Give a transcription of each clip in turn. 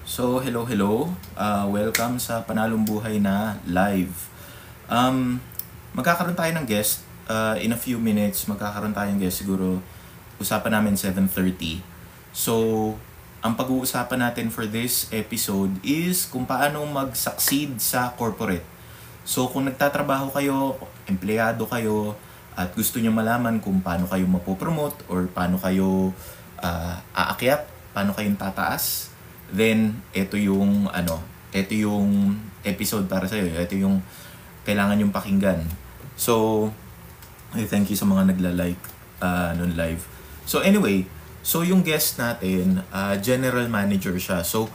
Hello. Welcome sa Panalong Buhay na live. Magkakaroon tayo ng guest. In a few minutes, magkakaroon tayo ng guest. Siguro, usapan namin 7:30. So, ang pag-uusapan natin for this episode is kung paano mag-succeed sa corporate. So, kung nagtatrabaho kayo, empleyado kayo, at gusto nyo malaman kung paano kayo mapopromote or paano kayo aakyat, paano kayong tataas, then ito yung episode para sa iyo. Ito yung kailangan yung pakinggan. So, thank you sa mga nagla-like nun live. So anyway, yung guest natin, general manager siya. So,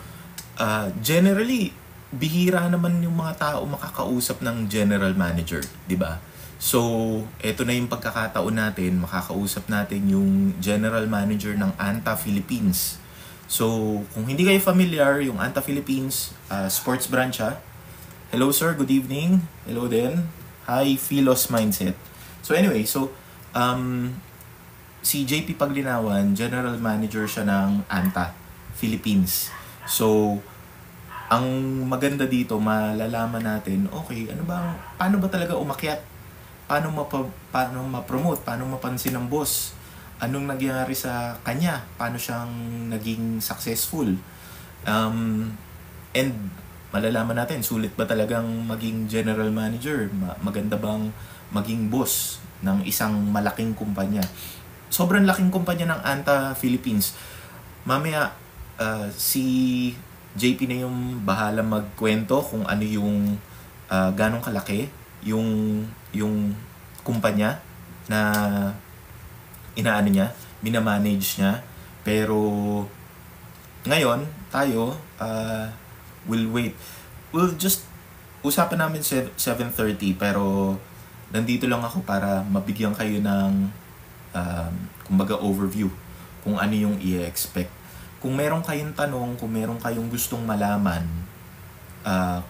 generally bihira naman yung mga tao makakausap ng general manager, 'di ba? So, ito na yung pagkakataon natin, makakausap natin yung general manager ng ANTA Philippines. So, kung hindi kayo familiar, yung ANTA Philippines, sports branch siya. Hello sir, good evening. Hello din. Hi, Philos Mindset. So anyway, si JP Paglinawan, general manager siya ng ANTA Philippines. So, ang maganda dito, malalaman natin, okay, paano ba talaga umakyat? Paano ma-promote? Paano mapansin ng boss? Anong nangyari sa kanya? Paano siyang naging successful? And malalaman natin, sulit ba talagang maging general manager? Maganda bang maging boss ng isang malaking kumpanya? Sobrang laking kumpanya ng ANTA Philippines. Mamaya, si JP na yung bahala magkwento kung ano yung ganong kalaki yung kumpanya na minamanage niya. Pero ngayon, tayo we'll wait. We'll just usapan namin 7:30 pero nandito lang ako para mabigyan kayo ng kumbaga overview kung ano yung i-expect. Kung meron kayong tanong, kung meron kayong gustong malaman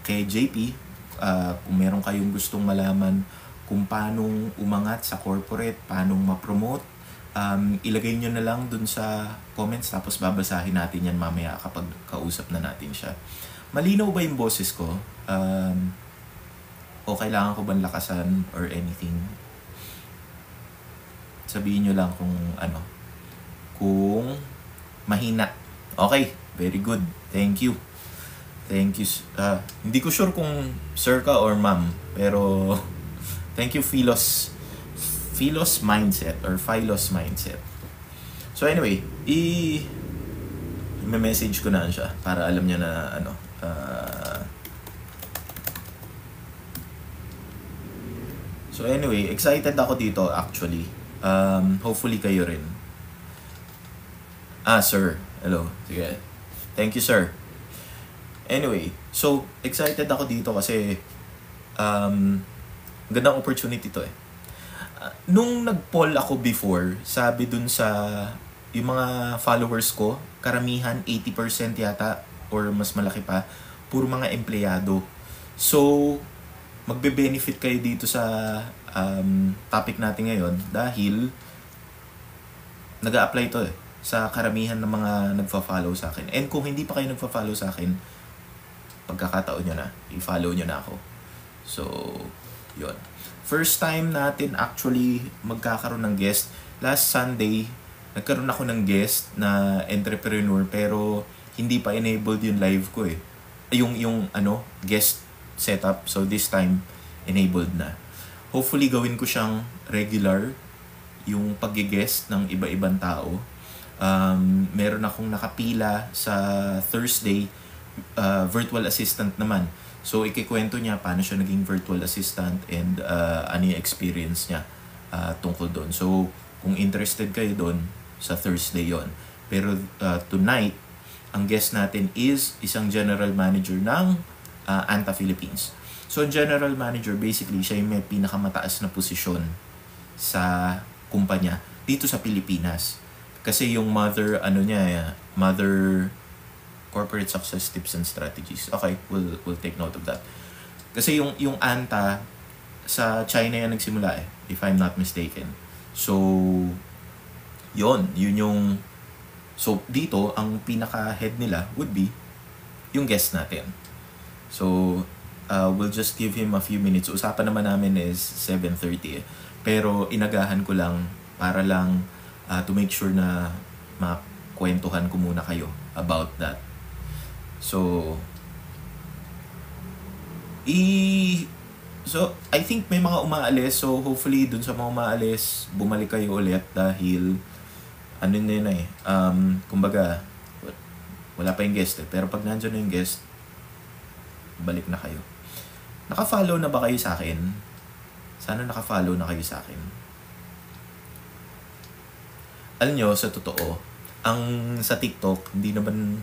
kay JP, kung meron kayong gustong malaman kung paano umangat sa corporate, paano ma-promote, ilagay nyo na lang dun sa comments tapos babasahin natin yan mamaya kapag kausap na natin siya. Malinaw ba yung boses ko? O kailangan ko bang lakasan or anything? Sabihin nyo lang kung mahina. Okay, very good. Thank you. Hindi ko sure kung sir ka or ma'am, pero thank you, Philos Mindset or Philos Mindset. So anyway, i-message ko na siya para alam niya na So anyway, excited ako dito actually. Hopefully kayo rin. Sir. Hello. Sige. Thank you, sir. Anyway, so excited ako dito kasi gandang opportunity to eh. Nung nag-poll ako before, sabi dun sa yung mga followers ko, karamihan 80% yata or mas malaki pa, puro mga empleyado. So, magbe-benefit kayo dito sa topic natin ngayon dahil nag-a-apply to eh sa karamihan ng mga nagfa-follow sa akin. And kung hindi pa kayo nagfa-follow sa akin, pagkakataon nyo na, i-follow nyo na ako. So, yun. First time natin actually magkakaroon ng guest. Last Sunday, nagkaroon ako ng guest na entrepreneur pero hindi pa enabled yung live ko eh. Yung guest setup. So this time, enabled na. Hopefully gawin ko siyang regular yung pag-guest ng iba-ibang tao. Meron akong nakapila sa Thursday, virtual assistant naman. So, ikikwento niya paano siya naging virtual assistant and ano yung experience niya tungkol doon. So, kung interested kayo doon, sa Thursday yon. Pero tonight, ang guest natin is isang general manager ng ANTA Philippines. So, general manager, basically, siya yung may pinakamataas na posisyon sa kumpanya dito sa Pilipinas. Kasi yung mother corporate success tips and strategies. Okay, we'll take note of that. Kasi yung ANTA sa China yan nagsimula eh, if I'm not mistaken. So, yun yung so dito ang pinaka-head nila would be yung guest natin. So, we'll just give him a few minutes. Usapan naman namin is 7:30 eh. Pero inagahan ko lang para lang to make sure na makwentuhan ko muna kayo about that. So, So, I think may mga umaalis. So, hopefully, dun sa mga umaalis, bumalik kayo ulit dahil ano na yun eh. Kumbaga, wala pa yung guest eh. Pero pag nandiyan na yung guest, balik na kayo. Naka-follow na ba kayo sa akin? Sana naka-follow na kayo sa akin. Alam nyo, sa totoo, ang sa TikTok, hindi naman,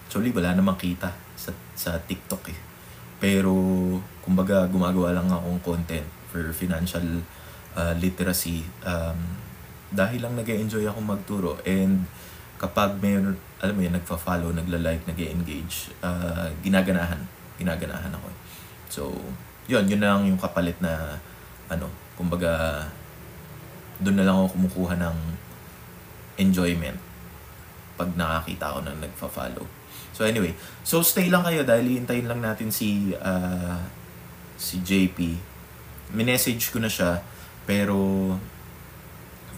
actually, wala namang kita sa TikTok eh. Pero, kumbaga, gumagawa lang akong content for financial literacy. Dahil lang nag-enjoy ako magturo. And kapag may, alam mo yun, nagpa-follow, nagla-like, nag-engage, ginaganahan ako. So, yun lang yung kapalit na, kumbaga, doon na lang ako kumukuha ng enjoyment pag nakakita ako ng nagpa-follow. So anyway, so stay lang kayo dahil hintayin lang natin si JP. Minessage ko na siya, pero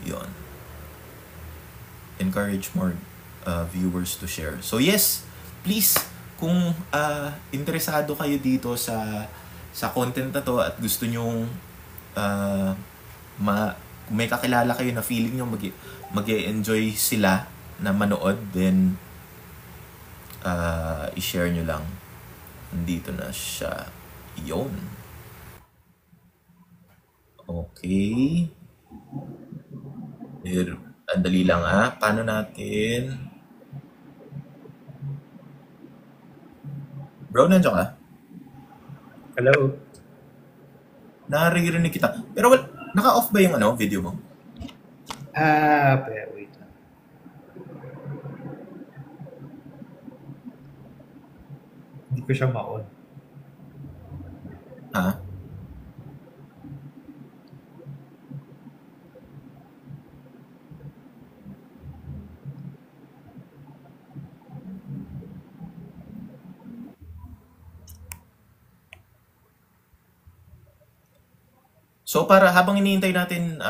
yun. Encourage more viewers to share. So yes, please, kung interesado kayo dito sa content na to at gusto nyong kung may kakilala kayo na feeling nyo mag-e-enjoy sila na manood, then i-share nyo lang. Nandito na siya. Yun. Okay. Andali lang Paano natin? Bro, nandiyan ka? Hello? Naririnig kita. Pero naka-off ba yung video mo? Wait lang. Hindi ko siya ma-on. So para habang iniintay natin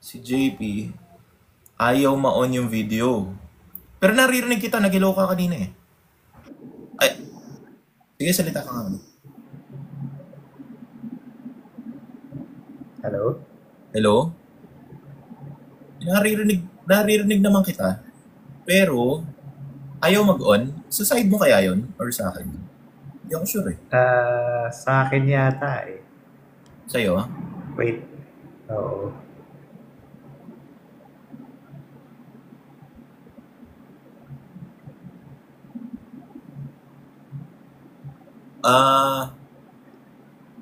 si JP, ayaw ma-on yung video. Pero naririnig kita, nag-hello ka kanina eh. Ay, sige, salita ka nga. Hello? Hello? Naririnig naman kita. Pero, ayaw mag-on. Sa side mo kaya yon or sa akin? Hindi ako sure eh. Sa akin yata eh. Sa'yo? Wait. Oo.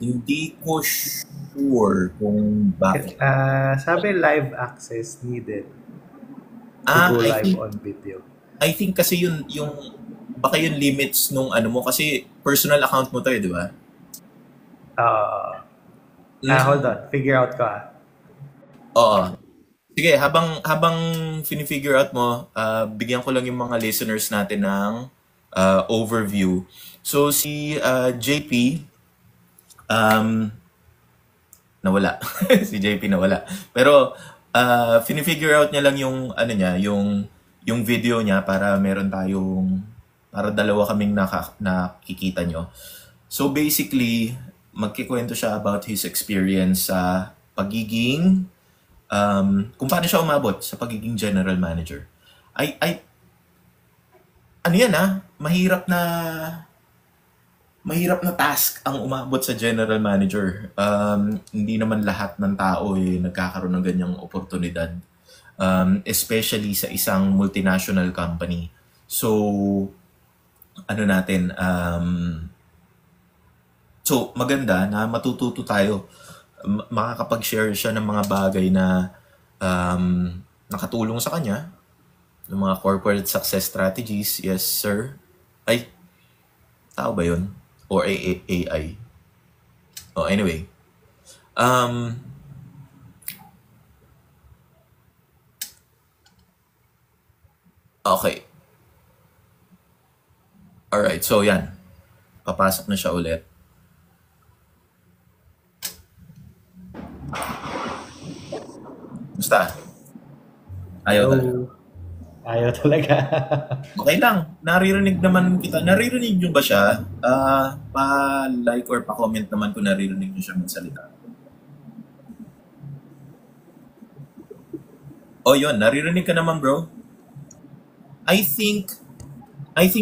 Hindi ko sure kung bakit. Sabi live access needed to go live on video. I think kasi yung baka yung limits nung mo kasi personal account mo to eh, di ba? Hold on. Figure out ko Oo. Sige, habang fini-figure out mo, bigyan ko lang yung mga listeners natin ng overview. So si JP nawala. Si JP nawala. Pero fini-figure out niya lang yung yung video niya para meron para dalawa kaming nakikita nyo. So basically, magkikwento siya about his experience sa pagiging kung paano siya umabot sa pagiging general manager. Mahirap na task ang umabot sa general manager. Hindi naman lahat ng tao nagkakaroon ng ganyang oportunidad. Especially sa isang multinational company. So, so maganda na matututo tayo. Makakapag-share siya ng mga bagay na nakatulong sa kanya. Ng mga corporate success strategies. Yes, sir. Ay, tao ba yun? Or AI? Oh, anyway. Okay. Alright, so yan. Papasok na siya ulit. Basta. Ayaw talaga. Ayaw talaga. Okay lang. Naririnig naman kita. Naririnig nyo ba siya? Pa-like or pa-comment naman kung naririnig nyo siya magsalita. Oh, yun. Naririnig ka naman, bro. I think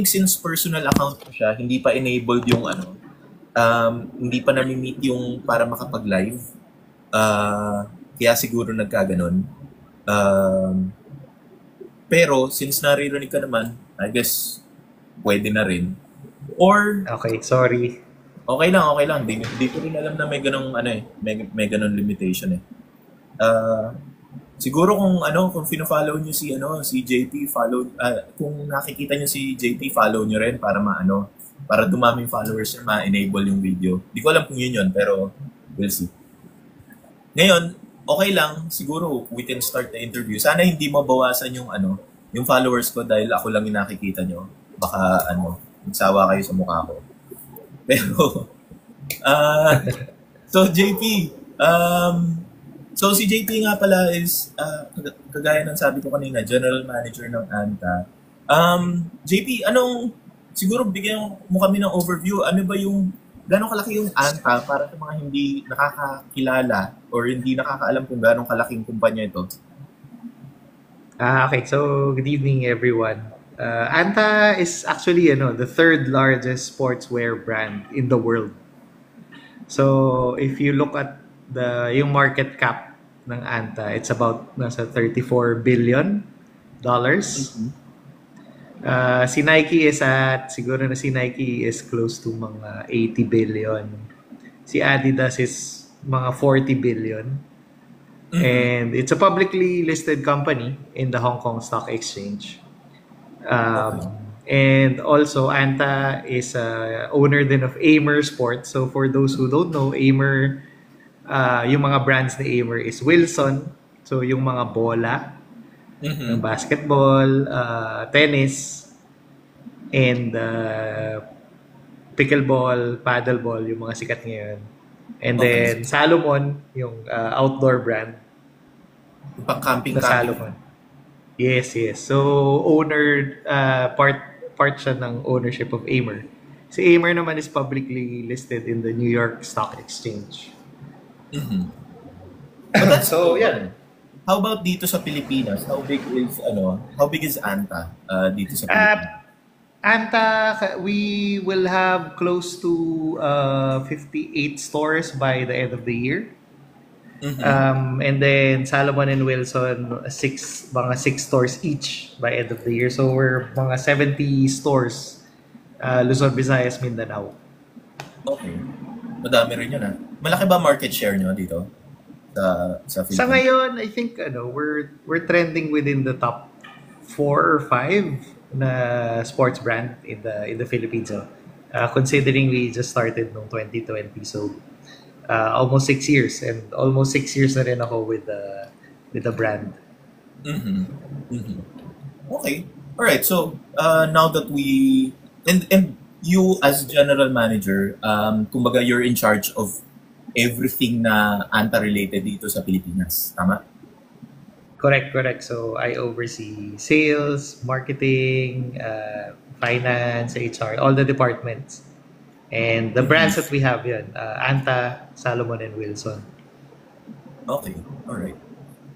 since personal account ko siya, hindi pa enabled yung hindi pa nami-meet yung para makapag-live. Kaya siguro nagkaganon. Pero since naririnig ka naman, I guess pwede na rin. Or Okay, sorry. okay lang. Di ko rin alam na may ganong may ganong limitation eh. Siguro kung fino-follow niyo si JP, kung nakikita niyo si JP, follow niyo rin para para dumaming followers niya, ma-enable yung video. Di ko alam kung yun, pero we'll see. Ngayon, okay lang, siguro we can start the interview. Sana hindi mabawasan yung followers ko dahil ako lang yung nakikita nyo. Baka magsawa kayo sa mukha ko. Pero so JP, so si JP nga pala is kagaya ng sabi ko kanina, General Manager ng ANTA. JP, siguro bigyan mo kami ng overview. Ano ba gano'ng kalaki yung ANTA para sa mga hindi nakakakilala or hindi nakakaalam kung gano'ng kalaking kumpanya ito? Okay, so good evening everyone. Anta is actually the third largest sportswear brand in the world. So if you look at yung market cap ng Anta, it's about nasa $34 billion. Si Nike is close to mga 80 billion. Si Adidas is mga 40 billion. And it's a publicly listed company in the Hong Kong Stock Exchange. And also, Anta is owner din of Amer Sports. So for those who don't know, Amer, yung mga brands ni Amer is Wilson. So yung mga bola, ng basketball, tennis, and pickleball, paddleball, yung mga sikat ngayon. And then Salomon, yung outdoor brand. Pang-camping. Salomon. Yes. So owner, part siya ng ownership of Amer. Si Amer naman is publicly listed in the New York Stock Exchange. So yan. How about dito sa Pilipinas? How big is ANTA dito sa Pilipinas? Anta, we will have close to 58 stores by the end of the year. And then Salomon and Wilson, mga 6 stores each by end of the year. So we're mga 70 stores, Luzon, Visayas, Mindanao. Okay. Madami rin yun Malaki ba market share nyo dito? Sa Sa ngayon, I think we're trending within the top 4 or 5 na sports brand in the Philippines. Considering we just started noong 2020, so almost 6 years, and almost 6 years na rin ako with the brand. Okay. All right. So now that we and you as general manager, kumbaga you're in charge of everything na ANTA related dito sa Pilipinas. Tama? Correct. So I oversee sales, marketing, finance, HR, all the departments. And the brands that we have yun, ANTA, Salomon, and Wilson. Okay. All right.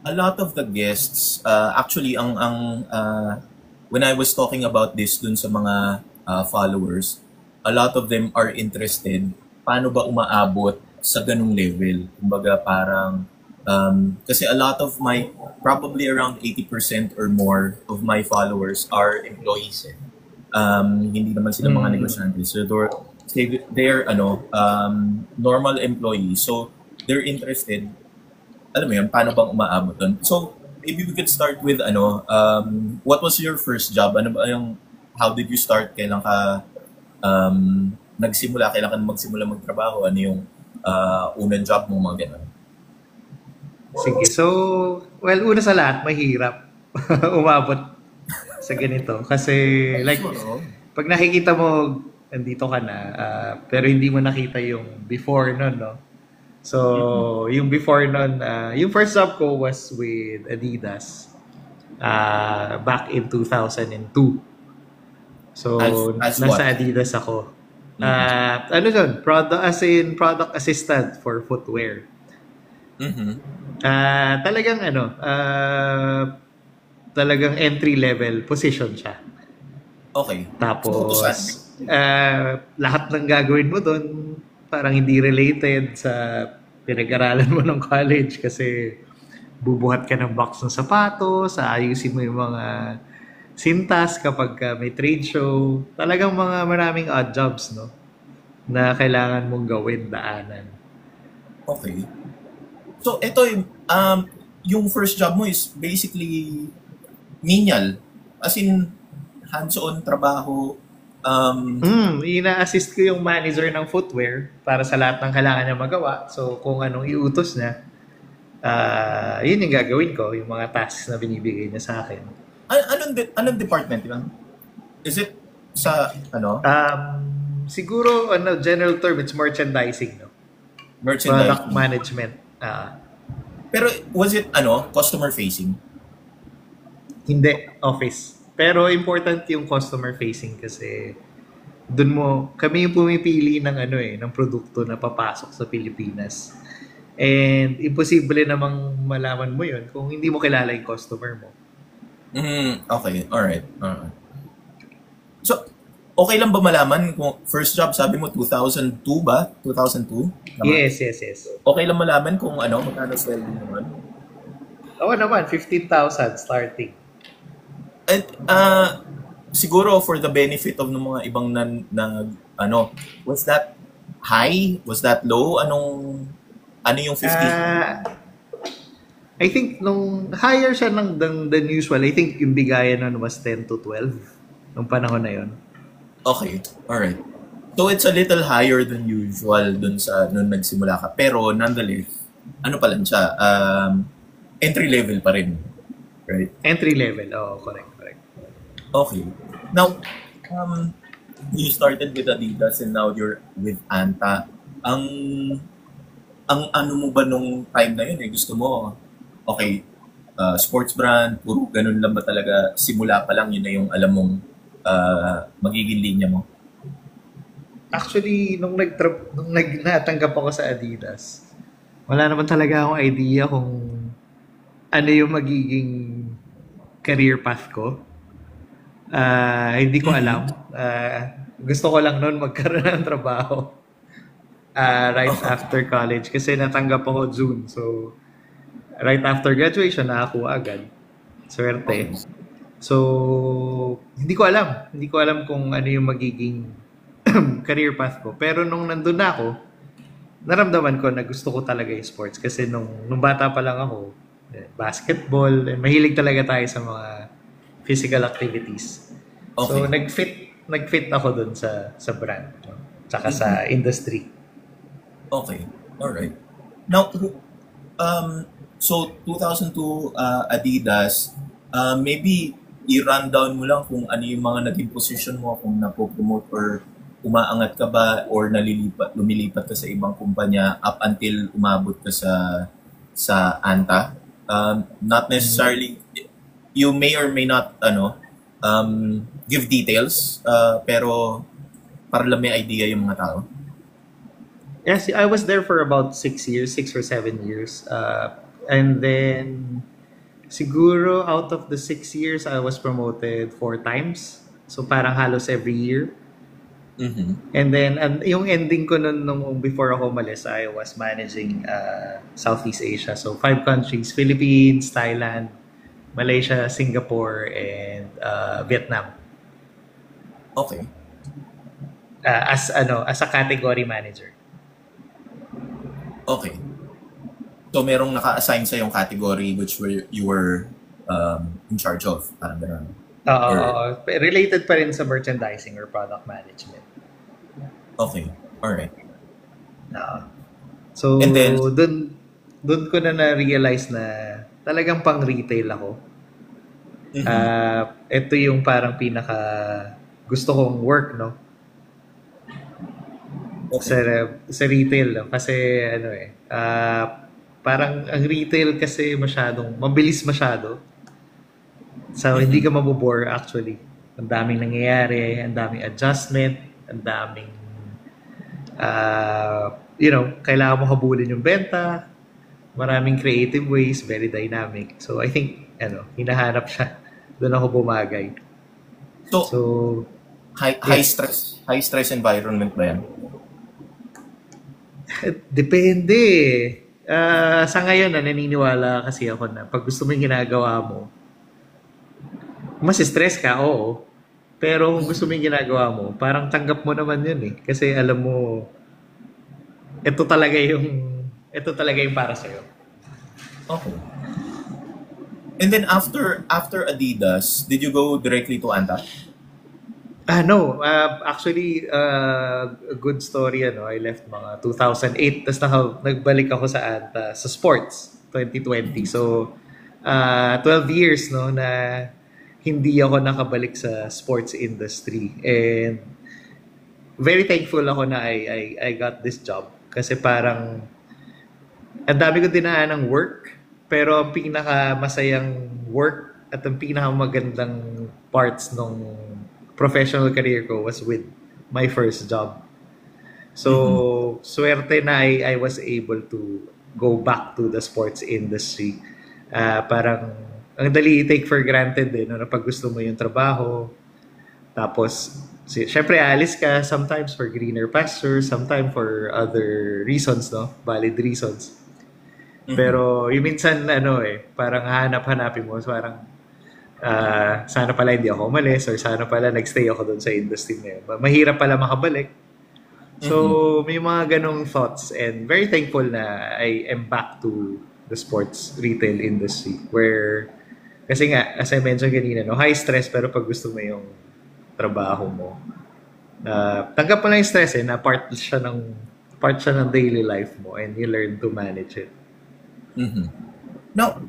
A lot of the guests, actually, when I was talking about this dun sa mga followers, a lot of them are interested paano ba umaabot sa ganung level. Kumbaga parang, kasi a lot of probably around 80% or more of my followers are employees. Hindi naman sila mga negosyante. So they're normal employees. So they're interested, alam mo yan, paano bang umaabot doon. So maybe we could start with what was your first job? How did you start? Kailan ka nagsimula? Kailan ka magsimula magtrabaho? Ano yung unang job mo, mga ganun? Sige. So, well, una sa lahat, mahirap umabot sa ganito. Kasi, like, pag nakikita mo, andito ka na, pero hindi mo nakita yung before nun, no? So, yung before nun, yung first job ko was with Adidas back in 2002. So, As nasa what? Adidas ako. Ano yun? Product assistant for footwear. Talagang talagang entry level position siya. Okay. Tapos, So, lahat ng gagawin mo doon parang hindi related sa pinag-aralan mo ng college kasi bubuhat ka ng box ng sapatos, aayusin mo yung mga sintas kapag may trade show. Talagang maraming odd jobs, no? Na kailangan mong gawin, daanan. okay. So, ito yung first job mo is basically menial. As in, hands-on trabaho. Ina-assist ko yung manager ng footwear para sa lahat ng kailangan niya magawa. So, kung anong iutos niya, yun yung gagawin ko, yung mga tasks na binibigay niya sa akin. Anong department yun? Is it sa, Siguro, general term, it's merchandising, no? merchandise? Product management. Pero was it, customer facing? Hindi, office. Pero important yung customer facing kasi kami yung pumipili ng ng produkto na papasok sa Pilipinas. And imposible namang malaman mo yun kung hindi mo kilala yung customer mo. Okay, alright. So, okay lang ba malaman kung first job, sabi mo 2002 ba? 2002? Tama? Yes. Okay lang malaman kung magkano sweldo naman? Oo naman, 15,000 starting. And, siguro for the benefit of ng mga ibang was that high? Was that low? Ano yung 50? I think nung higher siya than usual, I think yung bigayan nun was 10 to 12 nung panahon na yon. Okay, alright. So it's a little higher than usual dun sa nung nagsimula ka. Pero nonetheless, pa lang siya? Entry level pa rin. Right? Entry level, correct. Okay. Now, you started with Adidas and now you're with Anta. Ang ano mo ba nung time na yun gusto mo, okay, sports brand, puro ganun lang ba talaga, simula pa lang yun na yung alam mong magiging linya mo? Actually, nung natanggap ako sa Adidas, wala naman talaga akong idea kung ano yung magiging career path ko. Hindi ko alam. Gusto ko lang noon magkaroon ng trabaho right after college kasi natanggap ako June. So, right after graduation, nakakuha agad. Swerte. So, hindi ko alam. Hindi ko alam kung ano yung magiging career path ko. Pero nung nandun na ako, naramdaman ko na gusto ko talaga yung sports. Kasi nung bata pa lang ako, basketball, mahilig talaga tayo sa mga physical activities. Okay. So, nag-fit ako dun sa brand. Tsaka sa industry. Okay. Alright. Now, so 2002 Adidas, maybe i-rundown mo lang kung ano yung mga naging position mo, kung napopromote or umaangat ka ba or lumilipat ka sa ibang kumpanya up until umabot ka sa Anta. Not necessarily, you may or may not give details, pero para lang may idea yung mga tao. Yes, I was there for about 6 or 7 years. And then, siguro out of the 6 years, I was promoted 4 times. So parang halos every year. And then, yung ending ko nung before ako umalis, I was managing Southeast Asia. So 5 countries, Philippines, Thailand, Malaysia, Singapore, and Vietnam. Okay. As a category manager. Okay. So merong naka-assign sa yung category which you were in charge of, parang gano'n. Related pa rin sa merchandising or product management. Okay. Alright. So, and then, dun ko na-realize na talagang pang retail ako. Ito yung parang pinaka gusto kong work, no? Sa, Okay. sa retail, no? Kasi ano parang ang retail kasi masyadong, mabilis masyado. So, hindi Mhm. ka mabobore actually. Ang daming nangyayari, ang daming adjustment, ang daming, kailangan mo habulin yung benta, maraming creative ways, very dynamic. So, I think, hinahanap siya. Doon ako bumagay. So, So, high high yeah. high stress environment ba 'yan? Depende. Sa ngayon, naniniwala kasi ako na pag gusto mo yung ginagawa mo, mas stress ka, oo. Pero kung gusto mo yung ginagawa mo, parang tanggap mo naman yun eh. Kasi alam mo, ito talaga yung, ito talaga yung para sa'yo. Okay. And then after Adidas, did you go directly to Anta? No. Actually, a good story, I left mga 2008, tapos nagbalik ako sa ANTA, sa sports, 2020. So, 12 years, no, na hindi ako nakabalik sa sports industry. And very thankful ako na I got this job. Kasi parang, ang dami ko dinaan ng work, pero ang pinakamasayang work at ang pinakamagandang parts ng professional career ko was with my first job. Mhm. So, swerte na I was able to go back to the sports industry. Parang, ang dali i-take for granted no, na pag gusto mo yung trabaho. Tapos, syempre, alis ka sometimes for greener pastures, sometimes for other reasons, no? Valid reasons. Mhm. Pero, yung minsan, parang hanap-hanapin mo. So, parang, sana pala hindi ako umalis or sana pala nagstay ako doon sa industry na yun. Mahirap pala makabalik. Mhm. So, may mga ganong thoughts and very thankful na I am back to the sports retail industry where, kasi nga, as I mentioned kanina, no, high stress pero pag gusto mo yung trabaho mo, tanggap mo lang yung stress na part siya ng daily life mo and you learn to manage it. Mhm. Now,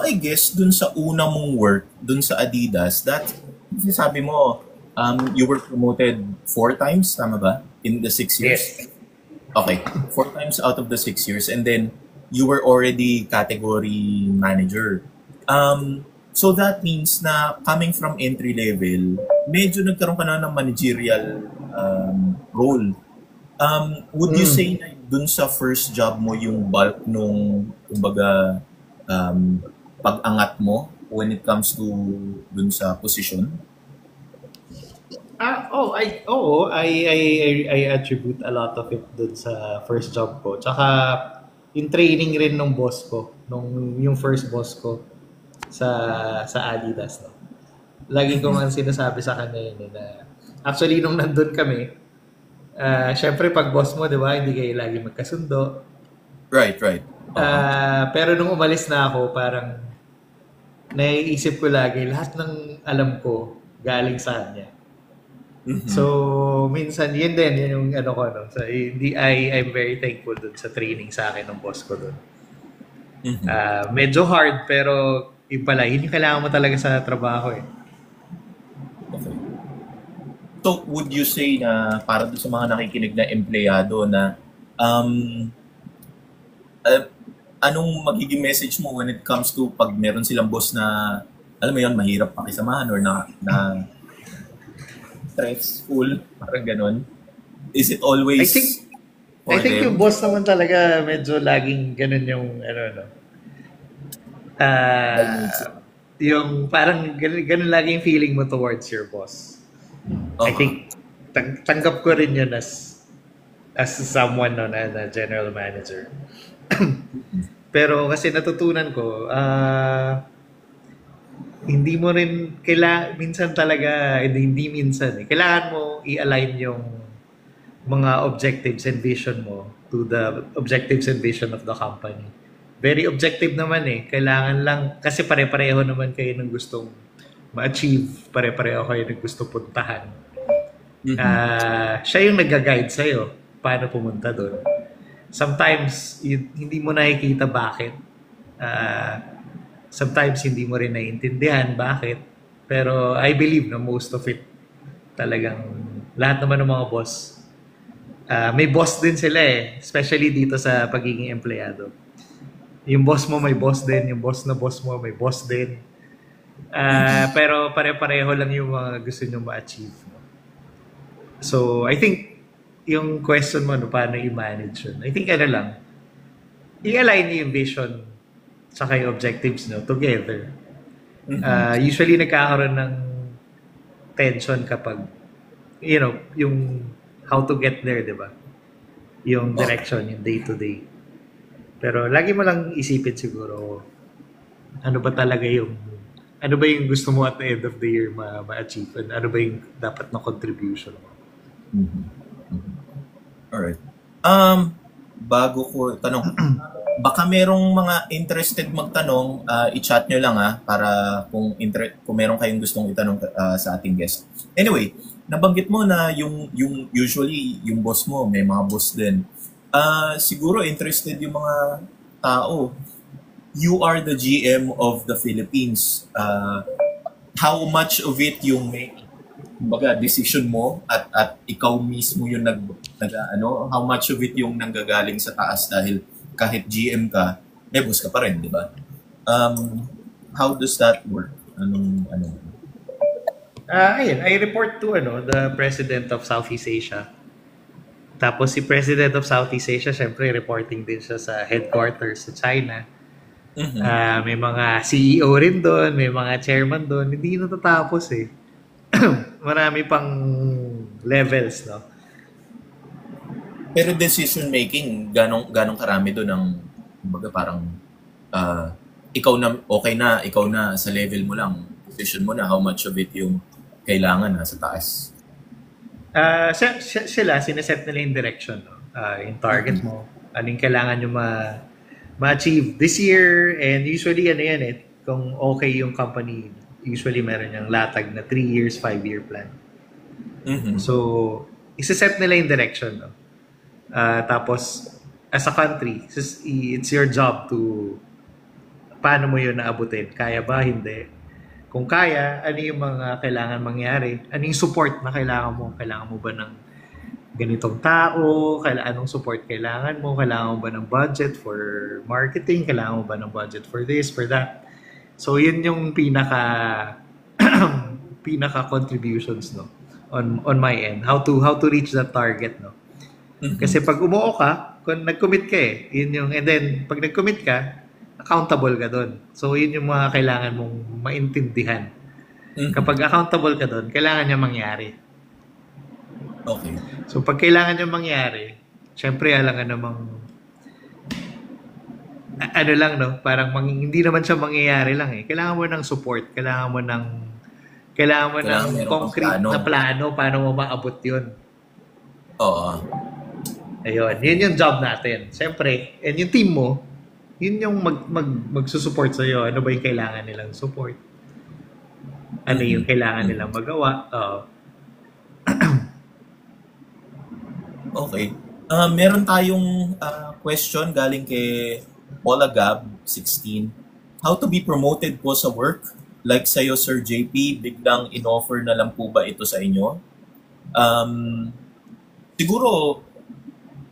I guess dun sa una mong work, dun sa Adidas, kasi sabi mo, you were promoted 4 times, tama ba? In the 6 years? Yes. Okay, 4 times out of the 6 years, and then you were already category manager. So that means na coming from entry level, medyo nagkaroon ka na ng managerial role. Would you Mm. say na dun sa first job mo yung bulk nung, kumbaga, um, pag-angat mo when it comes to dun sa position? I attribute a lot of it dun sa first job ko. Tsaka yung training rin nung boss ko, yung first boss ko sa Adidas, no. Lagi ko nga sinasabi sa kanya yun na actually nung nandun kami, syempre pag boss mo, di ba, hindi kayo lagi magkasundo. Right, right. Uh-huh. Pero nung umalis na ako, parang naiisip ko lagi, lahat ng alam ko galing sa kanya. So, Mm-hmm. minsan, yun din, yun yung ano ko, no? So, I'm very thankful dun sa training sa akin ng boss ko dun. Mm-hmm. Medyo hard, pero yun pala, yun yung kailangan mo talaga sa trabaho eh. Okay. So, would you say na para doon sa mga nakikinig na empleyado na um, uh, anong magiging message mo when it comes to pag meron silang boss na alam mo yon mahirap pakisamahan or na stressful, parang ganun? Is it I always think, I for think yung them? boss naman talaga medyo laging ganun yung, no. By nature? Yung parang ganun lagi yung feeling mo towards your boss. I Uh-huh. think tanggap ko rin yun as someone no, na general manager. Pero kasi natutunan ko, hindi mo rin minsan talaga, hindi minsan eh. Kailangan mo i-align yung mga objectives and vision mo to the objectives and vision of the company. Very objective naman eh. Kailangan lang, kasi pare-pareho naman kayo ng gustong ma-achieve. Pare-pareho kayo ng gusto puntahan. Mm-hmm. Siya yung nag-guide sa'yo paano pumunta doon. Sometimes, hindi mo nakikita bakit. Sometimes, hindi mo rin naiintindihan bakit. Pero I believe na most of it Talagang lahat naman ng mga boss, may boss din sila eh. Especially dito sa pagiging empleyado. Yung boss mo may boss din, yung boss na boss mo may boss din. Pero pare-pareho lang yung mga gusto nyo ma-achieve. So, I think, yung question mo, paano i-manage yun? I think lang, i-align niyo yung vision saka yung objectives together. Usually, nagkakaroon ng tension kapag, yung how to get there, di ba? Yung direction, yung day-to-day. Pero lagi mo lang isipin siguro, ano ba yung gusto mo at the end of the year ma-achieve? And ano ba yung dapat na contribution mo? Alright. Bago ko tanong, baka merong mga interested magtanong, i-chat nyo lang para kung meron kayong gustong itanong sa ating guest. Anyway, nabanggit mo na yung usually yung boss mo, may mga boss din. Siguro interested yung mga tao. You are the GM of the Philippines. How much of it yung decision mo at ikaw mismo yung how much of it yung nanggagaling sa taas dahil kahit GM ka, may boss ka pa rin, di ba? How does that work? Ayun, I report to the President of Southeast Asia. Tapos si President of Southeast Asia, syempre reporting din siya sa headquarters sa China. May mga CEO rin doon, may mga chairman doon. Hindi natatapos eh. Marami pang levels, no? Pero decision making, ganong karami doon ang parang ikaw na sa level mo lang, decision mo na how much of it yung kailangan sa taas. Sila sineset nila yung direction, no? Yung target mo, anong kailangan nyo ma-achieve this year, and usually kung okay yung company, usually meron yung latag na 3 years, 5-year plan. So, isa-set nila yung direction, no? Tapos, as a country, it's your job to paano mo yun naabutin. Kaya ba? Hindi. Kung kaya, ano yung mga kailangan mangyari? Ano yung support na kailangan mo? Kailangan mo ba ng ganitong tao? Anong support kailangan mo? Kailangan mo ba ng budget for marketing? Kailangan mo ba ng budget for this, for that? So, yun yung pinaka contributions, no? On my end. How to reach that target, no? Kasi pag umuo ka, kung nag-commit ka and then, pag nag-commit ka, accountable ka doon. So, yun yung mga kailangan mong maintindihan. Kapag accountable ka doon, kailangan niya mangyari. Okay. So, pag kailangan niya mangyari, syempre, alangan namang parang hindi naman siya mangyayari lang eh. Kailangan mo ng support, kailangan mo ng concrete na plano paano mo maabot yun. Oo. Ayun, yun yung job natin. Syempre, and yung team mo, yun yung magsusupport sa'yo. Ano ba yung kailangan nilang support? Ano yung kailangan nilang magawa? Okay. Meron tayong question galing kay Olagab, 16. How to be promoted po sa work? Like sa'yo, Sir JP, biglang in-offer na lang po ba ito sa inyo? Siguro,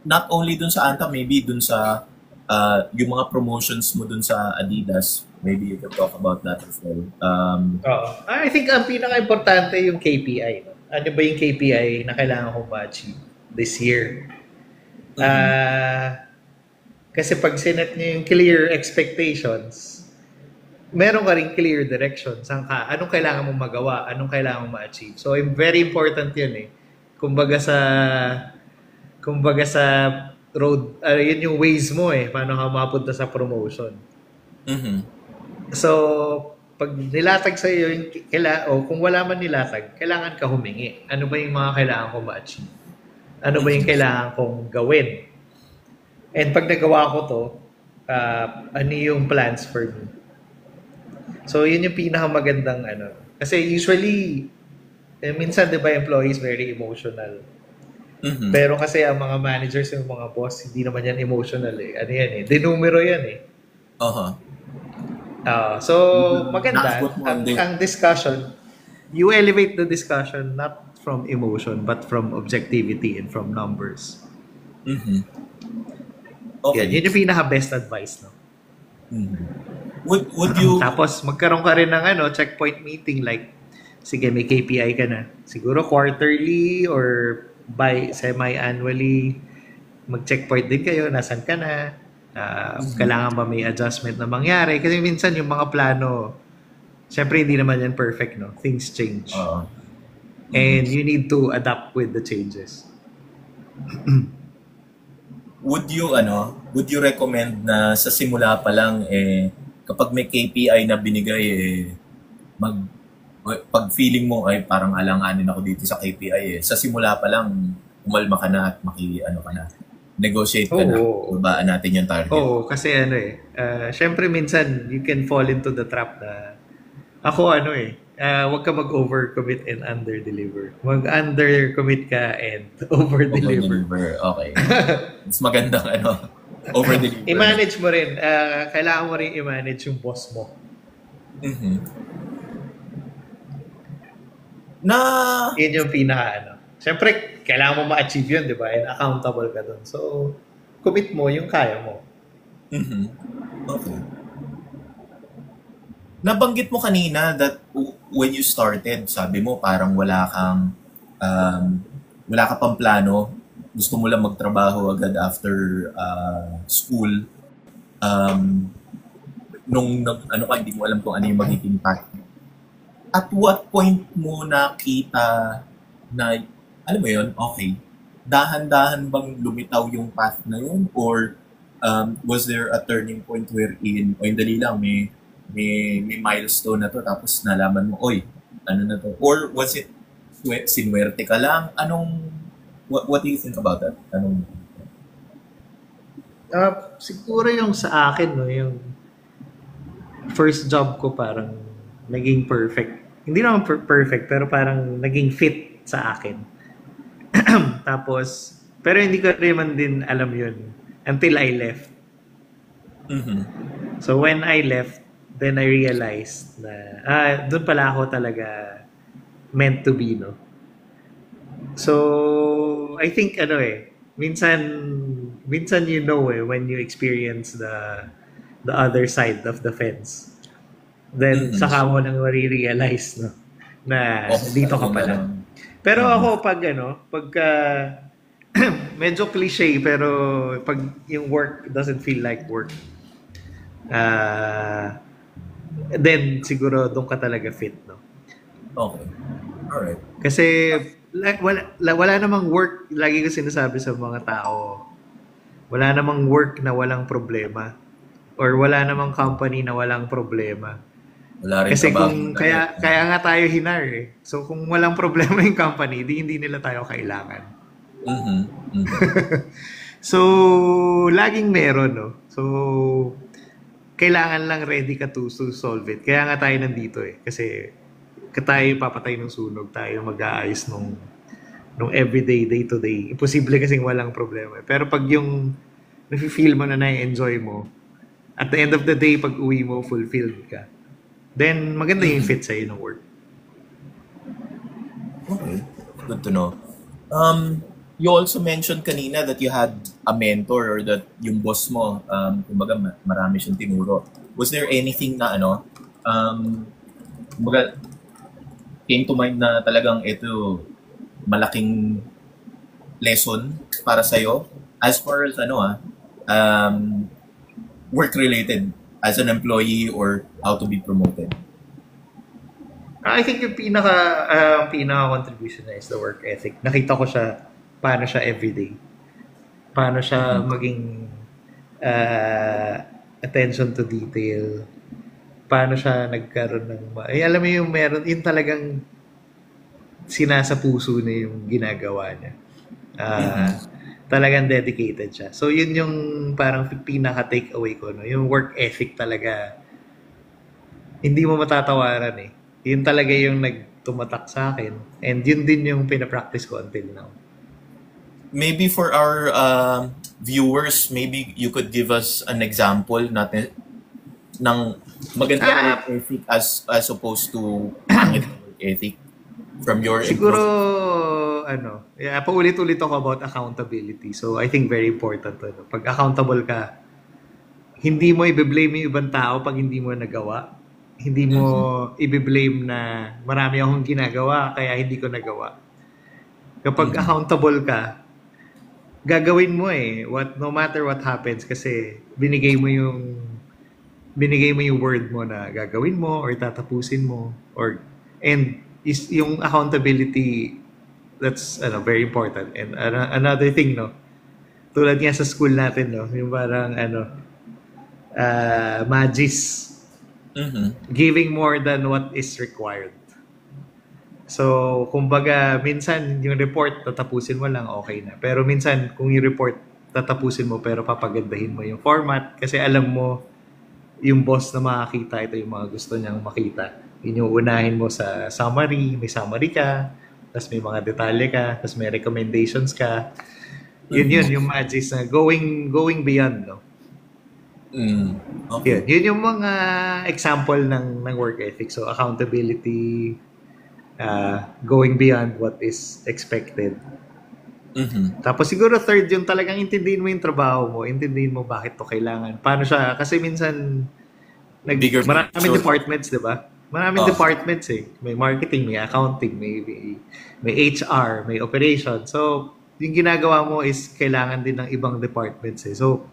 not only dun sa Anta, maybe dun sa yung mga promotions mo dun sa Adidas, maybe you can talk about that as well. I think ang pinaka-importante yung KPI. No? Ano ba yung KPI na kailangan ko ma-achieve this year? Kasi pag sinet nyo yung clear expectations, meron ka rin clear direction. Anong kailangan mong magawa? Anong kailangan mong ma-achieve? So, very important yun eh. Kumbaga sa road, yun yung ways mo eh, paano ka mapunta sa promotion. So, pag nilatag sa iyo kung wala man nilatag, kailangan ka humingi. Ano ba yung mga kailangan ko ma-achieve? Ano ba yung kailangan kong gawin? And pag nagawa ko to, ano yung plans for me? So, yun yung pinakamagandang Kasi usually, minsan, di ba, employees very emotional. Pero kasi ang mga managers, yung mga boss, hindi naman yan emotional eh. Ano yan eh? Denumero yan eh. So, maganda. Ang discussion, you elevate the discussion not from emotion but from objectivity and from numbers. Mhm. Okay. Yun yung pinaka-best advice, no? Mhm. Would you Tapos magkaroon ka rin ng checkpoint meeting, like sige, may KPI ka na. Siguro quarterly or semi-annually, mag-checkpoint din kayo, nasan ka na, kailangan ba may adjustment na mangyari. Kasi minsan yung mga plano, syempre hindi naman yan perfect, no? Things change. And you need to adapt with the changes. would you recommend na sa simula pa lang kapag may KPI na binigay pag feeling mo ay parang alanganin ako dito sa KPI sa simula pa lang umalma ka na at ka na, negotiate ka na, babaan natin yung target. Kasi syempre minsan you can fall into the trap na ako wag ka mag-overcommit and under-deliver. Mag-under-commit ka and over-deliver. Okay. Mas magandang over-deliver. I-manage mo rin. Kailangan mo rin i-manage yung boss mo. Mm-hmm. Yun yung Siyempre, kailangan mo ma-achieve yun, di ba? And accountable ka dun. So, commit mo yung kaya mo. Mm-hmm. Okay. Nabanggit mo kanina that when you started, sabi mo parang wala ka pang plano, gusto mo lang magtrabaho agad after school. Hindi mo alam kung ano yung magiging path. At what point mo nakita na, alam mo yun, okay, dahan-dahan bang lumitaw yung path na yun? Or was there a turning point wherein, dali lang, may milestone na to, tapos nalaman mo, ano na to? Or was it sinuwerte ka lang? What do you think about that? Siguro yung sa akin, yung first job ko parang naging perfect. Hindi naman perfect, pero parang naging fit sa akin. Tapos, pero hindi ko rin din alam yun until I left. Mm-hmm. So when I left, then I realized na doon pala ako talaga meant to be, no? So I think minsan when you experience the other side of the fence, then saka mo nang ma-realize, no, na dito ka pala. Pero ako pagka medyo cliche, pero pag yung work doesn't feel like work, then siguro doon ka talaga fit, no? Okay. Alright. Kasi wala namang work, lagi ko sinasabi sa mga tao, wala namang work na walang problema. Or wala namang company na walang problema. Wala rin kasi kaya nga tayo hinar . So kung walang problema yung company, hindi nila tayo kailangan. Mm-hmm. Mm-hmm. So laging meron, no? So kailangan lang ready ka to solve it. Kaya nga tayo nandito kasi tayo papatay ng sunog, tayo mag-aayos nung everyday, day to day. Imposible kasing walang problema. Pero pag yung nafe-feel mo na na-enjoy mo, at the end of the day, pag uwi mo, fulfilled ka, then maganda yung fit sa'yo ng work. Okay. Good to know. You also mentioned kanina that you had a mentor or that yung boss mo, kumbaga marami siyang tinuro. Was there anything na kumbaga came to mind na talagang ito malaking lesson para sa'yo as far as work-related as an employee or how to be promoted? I think yung pinaka-contribution na is the work ethic. Nakita ko siya, paano siya everyday. Paano siya maging attention to detail. Paano siya nagkaroon ng... alam mo yung meron, yung talagang sinasa puso na yung ginagawa niya. Talagang dedicated siya. So yun yung parang pinaka-take away ko, no? Yung work ethic talaga, hindi mo matatawaran eh. Yun talaga yung nagtumatak sa akin. And yun din yung pinapractice ko until now. Maybe for our viewers, maybe you could give us an example natin ng magandang work ethic as opposed to pangit work ethic from your siguro paulit-ulit ako about accountability. So, I think very important to. Pag accountable ka, hindi mo i-blame yung ibang tao pag hindi mo nagawa. Hindi mo i-blame na marami akong ginagawa kaya hindi ko nagawa. Kapag accountable ka, gagawin mo no matter what happens kasi binigay mo yung word mo na gagawin mo or tatapusin mo and yung accountability, that's very important. And another thing, no, tulad nga sa school natin, no, yung parang magis, giving more than what is required. So, kumbaga, minsan yung report tatapusin mo lang, okay na. Pero minsan, kung yung report tatapusin mo pero papagandahin mo yung format kasi alam mo yung boss na makakita, ito yung mga gusto niyang makita. Yun yung unahin mo sa summary, may summary ka, tapos may mga detalye ka, tapos may recommendations ka. Yun yung magis na going beyond, no? Okay. Yun yung mga example ng work ethic. So, accountability, going beyond what is expected. Tapos siguro third, yung talagang intindihin mo yung trabaho mo, intindihin mo bakit to kailangan. Paano siya? Kasi minsan, maraming departments, di ba? Maraming departments May marketing, may accounting, may HR, may operation. So, yung ginagawa mo is kailangan din ng ibang departments So,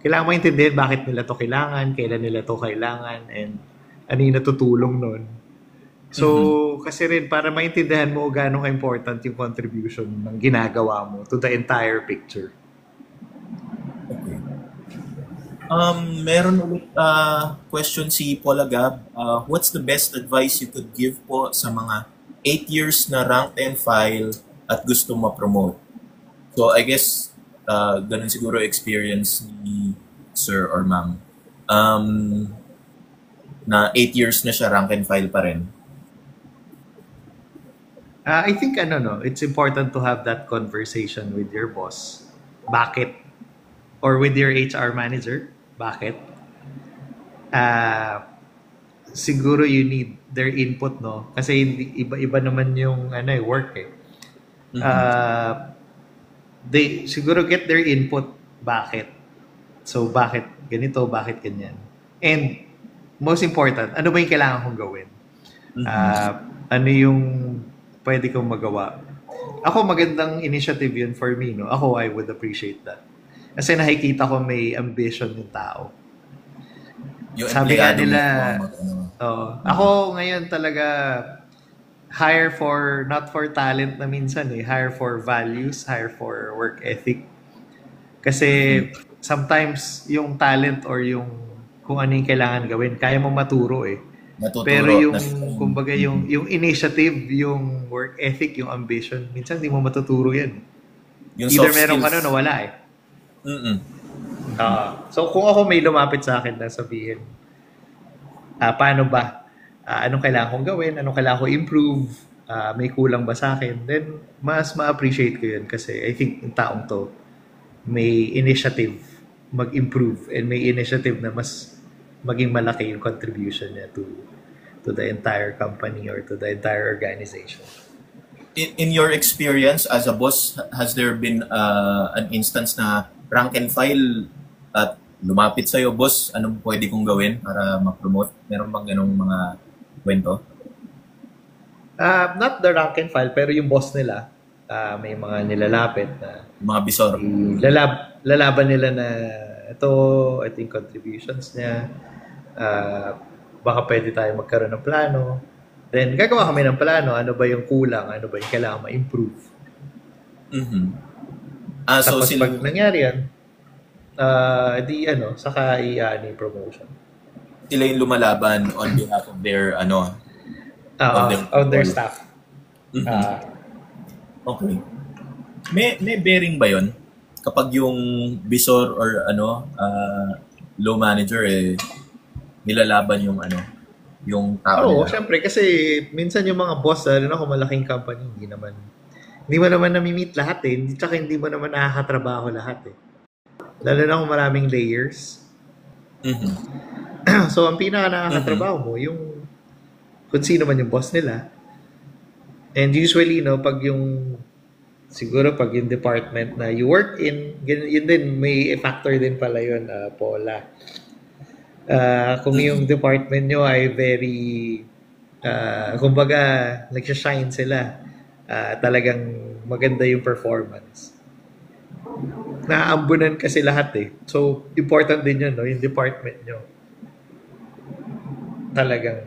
kailangan mo intindihin bakit nila to kailangan, kailan nila to kailangan, and ano yung natutulong nun. So, kasi rin, para maintindihan mo gaano ka-important yung contribution ng ginagawa mo to the entire picture. Okay. Meron ulit question si Paul Agab. What's the best advice you could give po sa mga 8 years na rank and file at gusto ma-promote? So, I guess, ganun siguro experience ni sir or ma'am. Na 8 years na siya rank and file pa rin. I think it's important to have that conversation with your boss. Bakit? Or with your HR manager. Bakit? Siguro you need their input, no? Kasi iba-iba naman yung work They siguro get their input. Bakit? So, bakit ganito? Bakit ganyan? And most important, ano ba yung kailangan kong gawin? Ano yung pwede kong magawa? Ako, magandang initiative yun for me, no? Ako, I would appreciate that. Kasi nakikita ko may ambition yung tao. Yung sabi nga nila, ako ngayon talaga hire not for talent na minsan hire for values, hire for work ethic. Kasi sometimes yung talent or yung kung ano yung kailangan gawin, kaya mo maturo Pero yung kumbaga yung initiative, yung work ethic, yung ambition, minsan hindi mo matuturo yan. Yung either meron ka na wala So kung ako may lumapit sa akin na sabihin, paano ba? Anong kailangan kong gawin? Anong kailangan kong improve? May kulang ba sa akin? Then mas ma-appreciate ko yun kasi I think yung taong to may initiative mag-improve and may initiative na mas maging malaki yung contribution niya to the entire company or to the entire organization. In your experience as a boss, has there been an instance na rank and file at lumapit sa'yo, boss, anong pwede kong gawin para ma-promote? Meron bang ganong mga kwento? Not the rank and file, pero yung boss nila, may mga nilalapit na mga bisor. Lalaban nila na ito yung contributions niya. Baka pwede tayo magkaroon ng plano. Then, gagawa kami ng plano. Ano ba yung kulang? Ano ba yung kailangan ma-improve? Tapos pag nangyari yan, saka i-ani promotion. Sila yung lumalaban on behalf of their, of their staff. Okay. May bearing ba yon kapag yung bisor or low manager nilalaban yung tao nila? Syempre kasi minsan yung mga boss kung malaking company hindi mo naman nami-meet lahat tsaka hindi mo naman nakakatrabaho lahat lalo na kung maraming layers. So ang pinaka nakakatrabaho mo yung kung sino man yung boss nila. And usually pag yung siguro pag yung department na you work in, yun din, may factor din pala yun, Paula. Kung yung department nyo ay very, kumbaga, nagsashine sila, talagang maganda yung performance. Naaambunan kasi lahat eh. So, important din yun, no? Yung department nyo. Talagang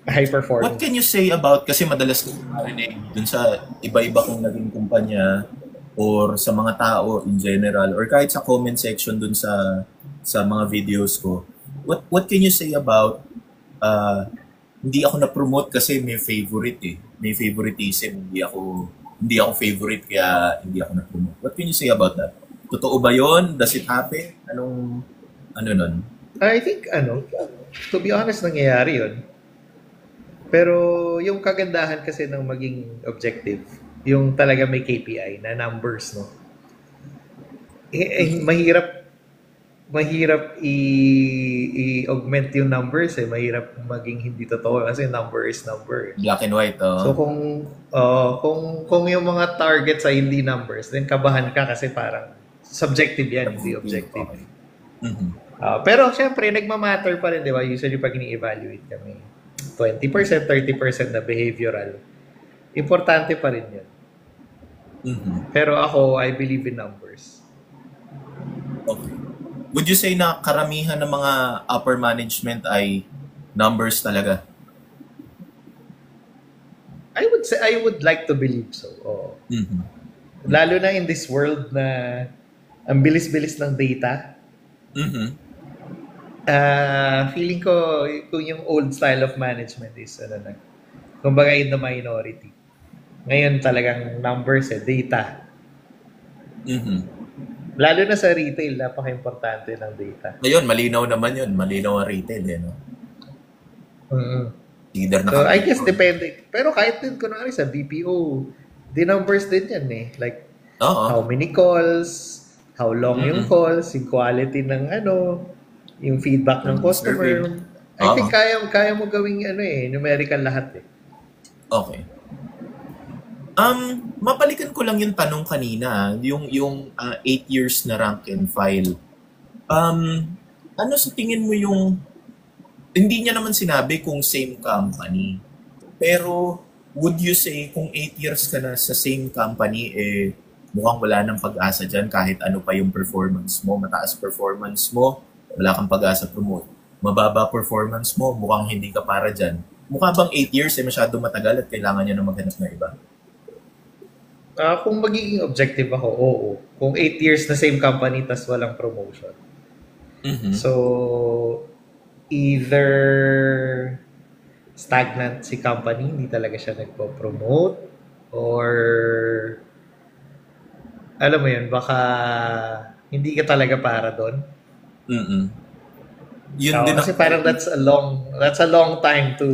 high performance. What can you say about, kasi madalas ko marinig dun sa iba-iba kong naging kumpanya or sa mga tao in general or kahit sa comment section dun sa mga videos ko. What can you say about hindi ako na-promote kasi may favorite eh. May favoritism. Hindi ako favorite kaya hindi ako na-promote. What can you say about that? Totoo ba yon? Does it happen? Ano nun? I think, to be honest, nangyayari yun. Pero yung kagandahan kasi ng maging objective, yung talaga may KPI na numbers, no? Mahirap i-augment yung numbers eh. Mahirap maging hindi totoo kasi number is number. Black and white, oh. So kung yung mga targets ay hindi numbers, then kabahan ka kasi parang subjective yan, hindi objective. Okay. Mm-hmm. Pero syempre, nagmamatter pa rin, di ba? Usually pag ini-evaluate kami, 20%, 30% na behavioral, importante pa rin yun. Mm-hmm. Pero ako, I believe in numbers. Okay. Would you say na karamihan ng mga upper management ay numbers talaga? I would like to believe so. Oh. Mm-hmm. Lalo na in this world na ang bilis-bilis ng data. Mm-hmm. Feeling ko kung yung old style of management is kumbaga in the minority. Ngayon talagang numbers data. Mm-hmm. Lalo na sa retail, napaka-importante ng data. Ngayon, malinaw naman yun. Malinaw ang retail, no? Mm-hmm. Either So, I guess depende. Pero kahit din, kunwari sa BPO, the numbers din yan eh. Like, how many calls, how long yung calls, yung quality ng yung feedback ng customer. I think kaya mo gawing numerical lahat eh. Okay. Mabalikan ko lang yung tanong kanina, yung 8 years na rank and file. Ano sa tingin mo yung, hindi niya naman sinabi kung same company, pero would you say kung 8 years ka na sa same company, mukhang wala nang pag-asa dyan kahit ano pa yung performance mo, mataas performance mo, wala kang pag-asa promote. Mababa performance mo, mukhang hindi ka para dyan. Mukha bang 8 years masyado matagal at kailangan niya na maghanap ng iba? Kung magiging objective ako, oo. Kung 8 years na same company tas walang promotion. Mm-hmm. So, either stagnant si company, hindi talaga siya nagpo-promote, or alam mo yun, baka hindi ka talaga para doon. Mm-mm. Yun din kasi parang that's a long time to,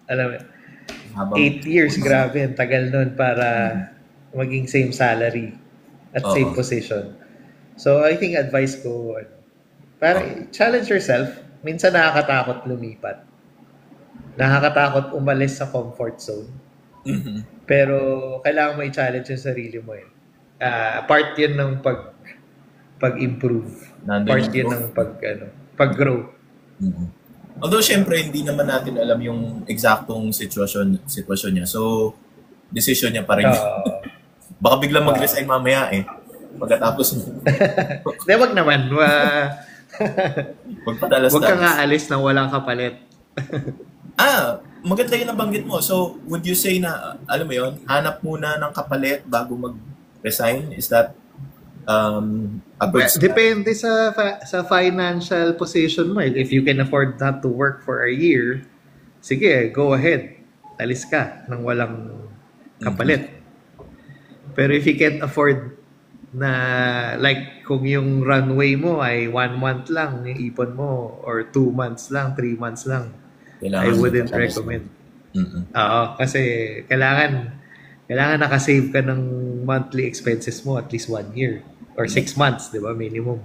alam mo, 8 years, grabe, ang tagal nun para maging same salary at same position. So, I think advice ko, challenge yourself. Minsan nakakatakot lumipat. Nakakatakot umalis sa comfort zone. Mm-hmm. Pero, kailangan mo i-challenge yung sarili mo eh. Part yun ng pag-improve. Part yun ng pag-grow. Mm-hmm. Although, syempre, hindi naman natin alam yung eksaktong sitwasyon niya. So, decision niya pa rin. Baka biglang mag-resign mamaya pagkatapos mo. Hindi, wag naman. Magpadalas wag kang aalis nang walang kapalit. Maganda yung nabanggit mo. So, would you say na, alam mo yun, hanap muna ng kapalit bago mag-resign? Is that a good start? Depende sa financial position mo. If you can afford not to work for a year, sige, go ahead. Alis ka nang walang kapalit. Mm-hmm. Pero if you can't afford na, like, kung yung runway mo ay 1 month lang, yung ipon mo, or 2 months lang, 3 months lang, I wouldn't recommend. Mm-hmm. Kasi kailangan nakasave ka ng monthly expenses mo at least 1 year or 6 months, di ba, minimum.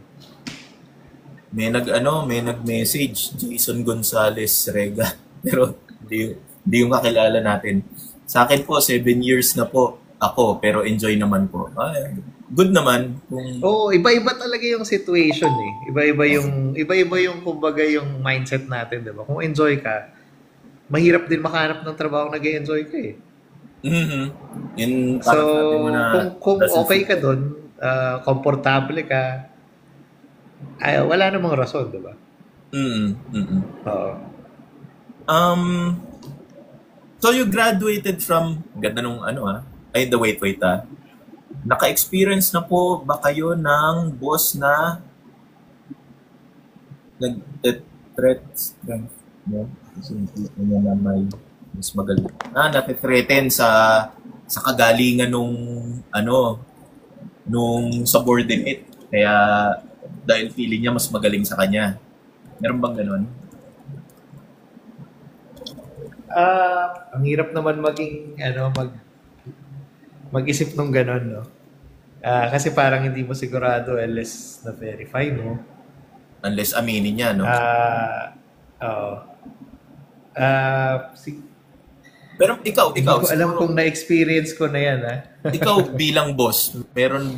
May nag-message, Jason Gonzalez Rega, pero hindi yung kakilala natin. Sa akin po, 7 years na po ako, pero enjoy naman po. Good naman. Kung, Oo, iba-iba talaga yung situation eh. Iba-iba yung kumbaga yung mindset natin, 'di ba? Kung enjoy ka, mahirap din makahanap ng trabaho na nag-enjoy ka eh. mhm. Yun So, parang sabi mo na kung doesn't okay fit. ka doon, komportable ka, ay wala namang rason, 'di ba? Mm, mm. Oo. Um, so you graduated from, ganda nung ano ay the wait naka-experience na po ba kayo ng boss na nag-threat strength mo? Kasi hindi niya na may mas magaling. Nati-threaten sa kagalingan nung ano, nung subordinate. Kaya dahil feeling niya mas magaling sa kanya. Meron bang ganun? Ang hirap naman maging mag-isip nung ganun, no? Kasi parang hindi mo sigurado unless na-verify mo. Unless aminin niya, no? Oo. Pero Hindi ikaw, ko alam siguro, kung na-experience ko na yan, ha? ikaw bilang boss, meron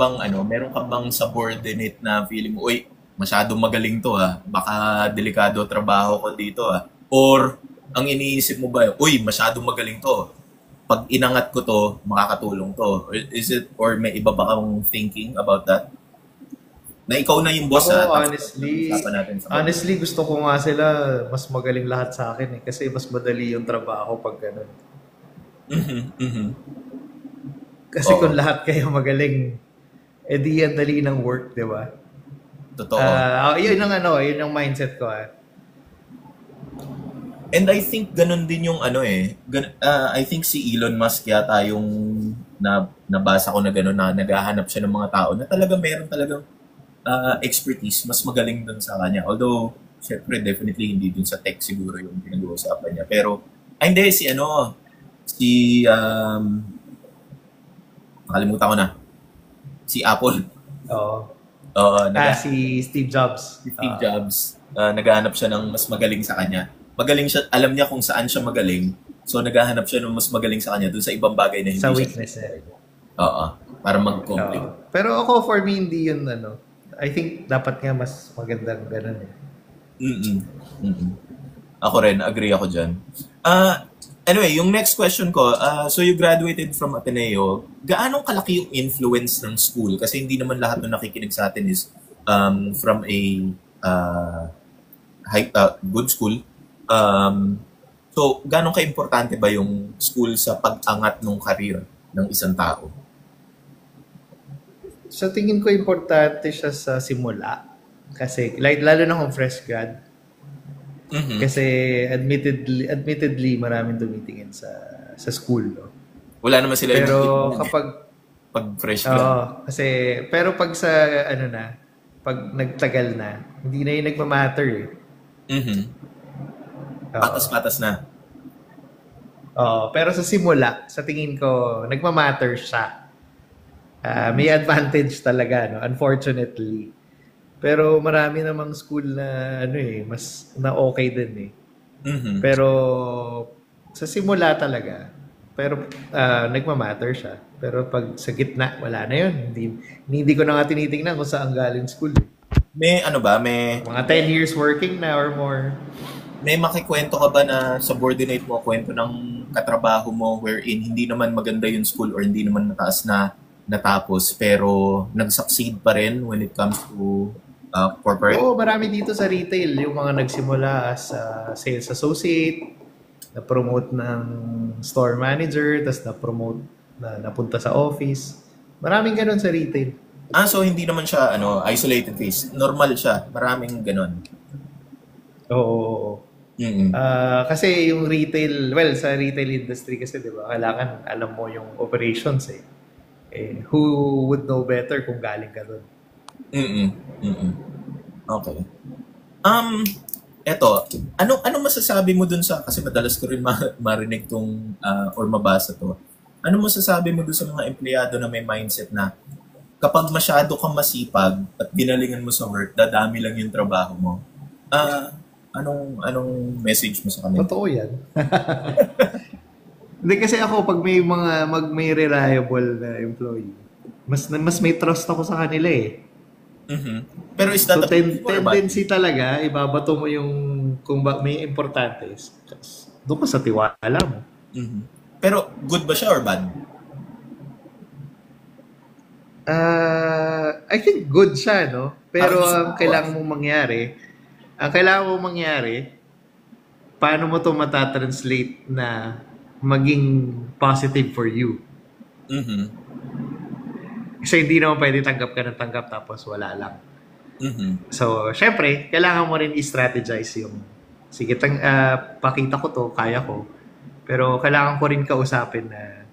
ka bang subordinate na feeling mo, uy, masyadong magaling to baka delikado trabaho ko dito Or, ang iniisip mo ba, uy, masyadong magaling to. Pag inangat ko to, makakatulong to. Or may iba ba kang thinking about that? Na ikaw na yung boss Ako, tapos honestly, usapan natin sa honestly, gusto ko nga sila mas magaling lahat sa akin eh. Kasi mas madali yung trabaho pag ganun. Mhm, mhm. Kasi Oo, kung lahat kayo magaling, edi ang dali ng work, di ba? totoo. Yun ang mindset ko And I think ganun din yung I think si Elon Musk yata yung nabasa ko na ganun na naghahanap siya ng mga tao na talaga meron talagang expertise, mas magaling dun sa kanya. Although, syempre, definitely hindi dun sa tech siguro yung pinag-uusapan niya. Pero, hindi, nakalimutan ko na, si Apple. Oo. Si Steve Jobs. Si Steve Jobs, naghahanap siya ng mas magaling sa kanya. Magaling siya, alam niya kung saan siya magaling. So, naghahanap siya ng mas magaling sa kanya dun sa ibang bagay na hindi Sa siya. weakness niya. Oo, para mag-complete. Pero ako, for me, hindi yun, I think dapat nga mas magandang ganun eh. Mm-mm. Mm-mm. Ako rin, agree ako dyan. Anyway, yung next question ko, so you graduated from Ateneo, gaano kalaki yung influence ng school? Kasi hindi naman lahat ng nakikinig sa atin is from a good school. So, gaano ka-importante ba yung school sa pag-angat ng career ng isang tao? Sa tingin ko, importante siya sa simula. Kasi, lalo na kung fresh grad. Mhm. Kasi, admittedly, maraming tumitingin sa school. No? Wala naman sila Pero yung kapag, pag fresh grad. pero pag sa, pag nagtagal na, hindi na yung nagmamatter eh. Mhm. Patas-patas na. Pero sa simula, sa tingin ko, nagmamatter siya. May advantage talaga, no? Unfortunately. Pero marami namang school na, mas na okay din eh. Mhm. Pero sa simula talaga, pero nagmamatter siya. Pero pag sa gitna, wala na yun. Hindi ko na nga tinitingnan kung saan galing school. May may Mga 10 years working na or more. may makikwento ka ba na subordinate mo kwento ng katrabaho mo wherein hindi naman maganda yung school or hindi naman mataas na natapos pero nag-succeed pa rin when it comes to corporate? Oo, marami dito sa retail. Yung mga nagsimula as sales associate, na-promote ng store manager, tapos na-promote na napunta sa office. Maraming ganun sa retail. So hindi naman siya isolated case. Normal siya. Maraming ganun. Oo. Mm-mm. Kasi yung retail, sa retail industry kasi, di ba, kailangan alam mo yung operations eh. Who would know better kung galing ka doon? Mm-mm. Mm-mm. Okay. Eto, ano masasabi mo dun kasi madalas ko rin marinig tong or mabasa to. Ano masasabi mo dun sa mga empleyado na may mindset na kapag masyado kang masipag at ginalingan mo sa work, dadami lang yung trabaho mo? Anong message mo sa kanila? Totoo yan. Hindi kasi ako pag may may reliable na employee, mas may trust ako sa kanila eh. Mhm. Pero is that So a good thing or a bad thing? tendency talaga ibabato mo yung kung may importante doon ka sa tiwala mo. Mhm. Pero good ba siya or bad? I think good siya, no? Parang Pero gusto ang ko kailangan mong mangyari, paano mo to matatranslate na maging positive for you? Mhm. Kasi hindi naman pwede tanggap ka ng tanggap tapos wala lang. Mhm. So, syempre, kailangan mo rin i-strategize yung, sige, pakita ko to, kaya ko. Pero kailangan ko rin kausapin na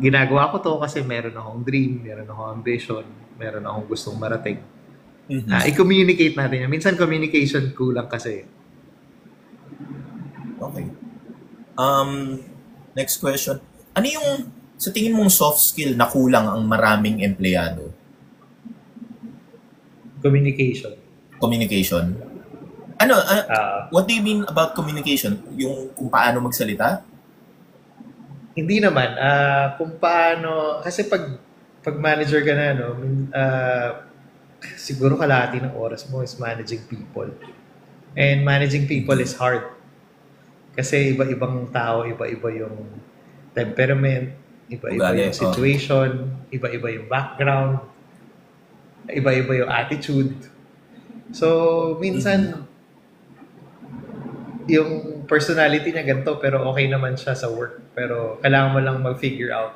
ginagawa ko to kasi meron akong dream, meron akong ambition, meron akong gustong marating. Mhm. I-communicate natin yan. Minsan communication kulang kasi. Okay. Next question. Ano yung sa tingin mong soft skill na kulang ang maraming empleyado? Communication. Communication. Ano, Ah, what do you mean about communication? Yung kung paano magsalita? Hindi naman. Kung paano, kasi pag manager ka na, no, siguro kalahati ng oras mo is managing people. And managing people is hard. Kasi iba-ibang tao, iba-iba yung temperament, iba-iba Ugali, yung situation, iba-iba yung background, iba-iba yung attitude. So, minsan, yung personality niya ganito, pero okay naman siya sa work. Pero kailangan mo lang mag-figure out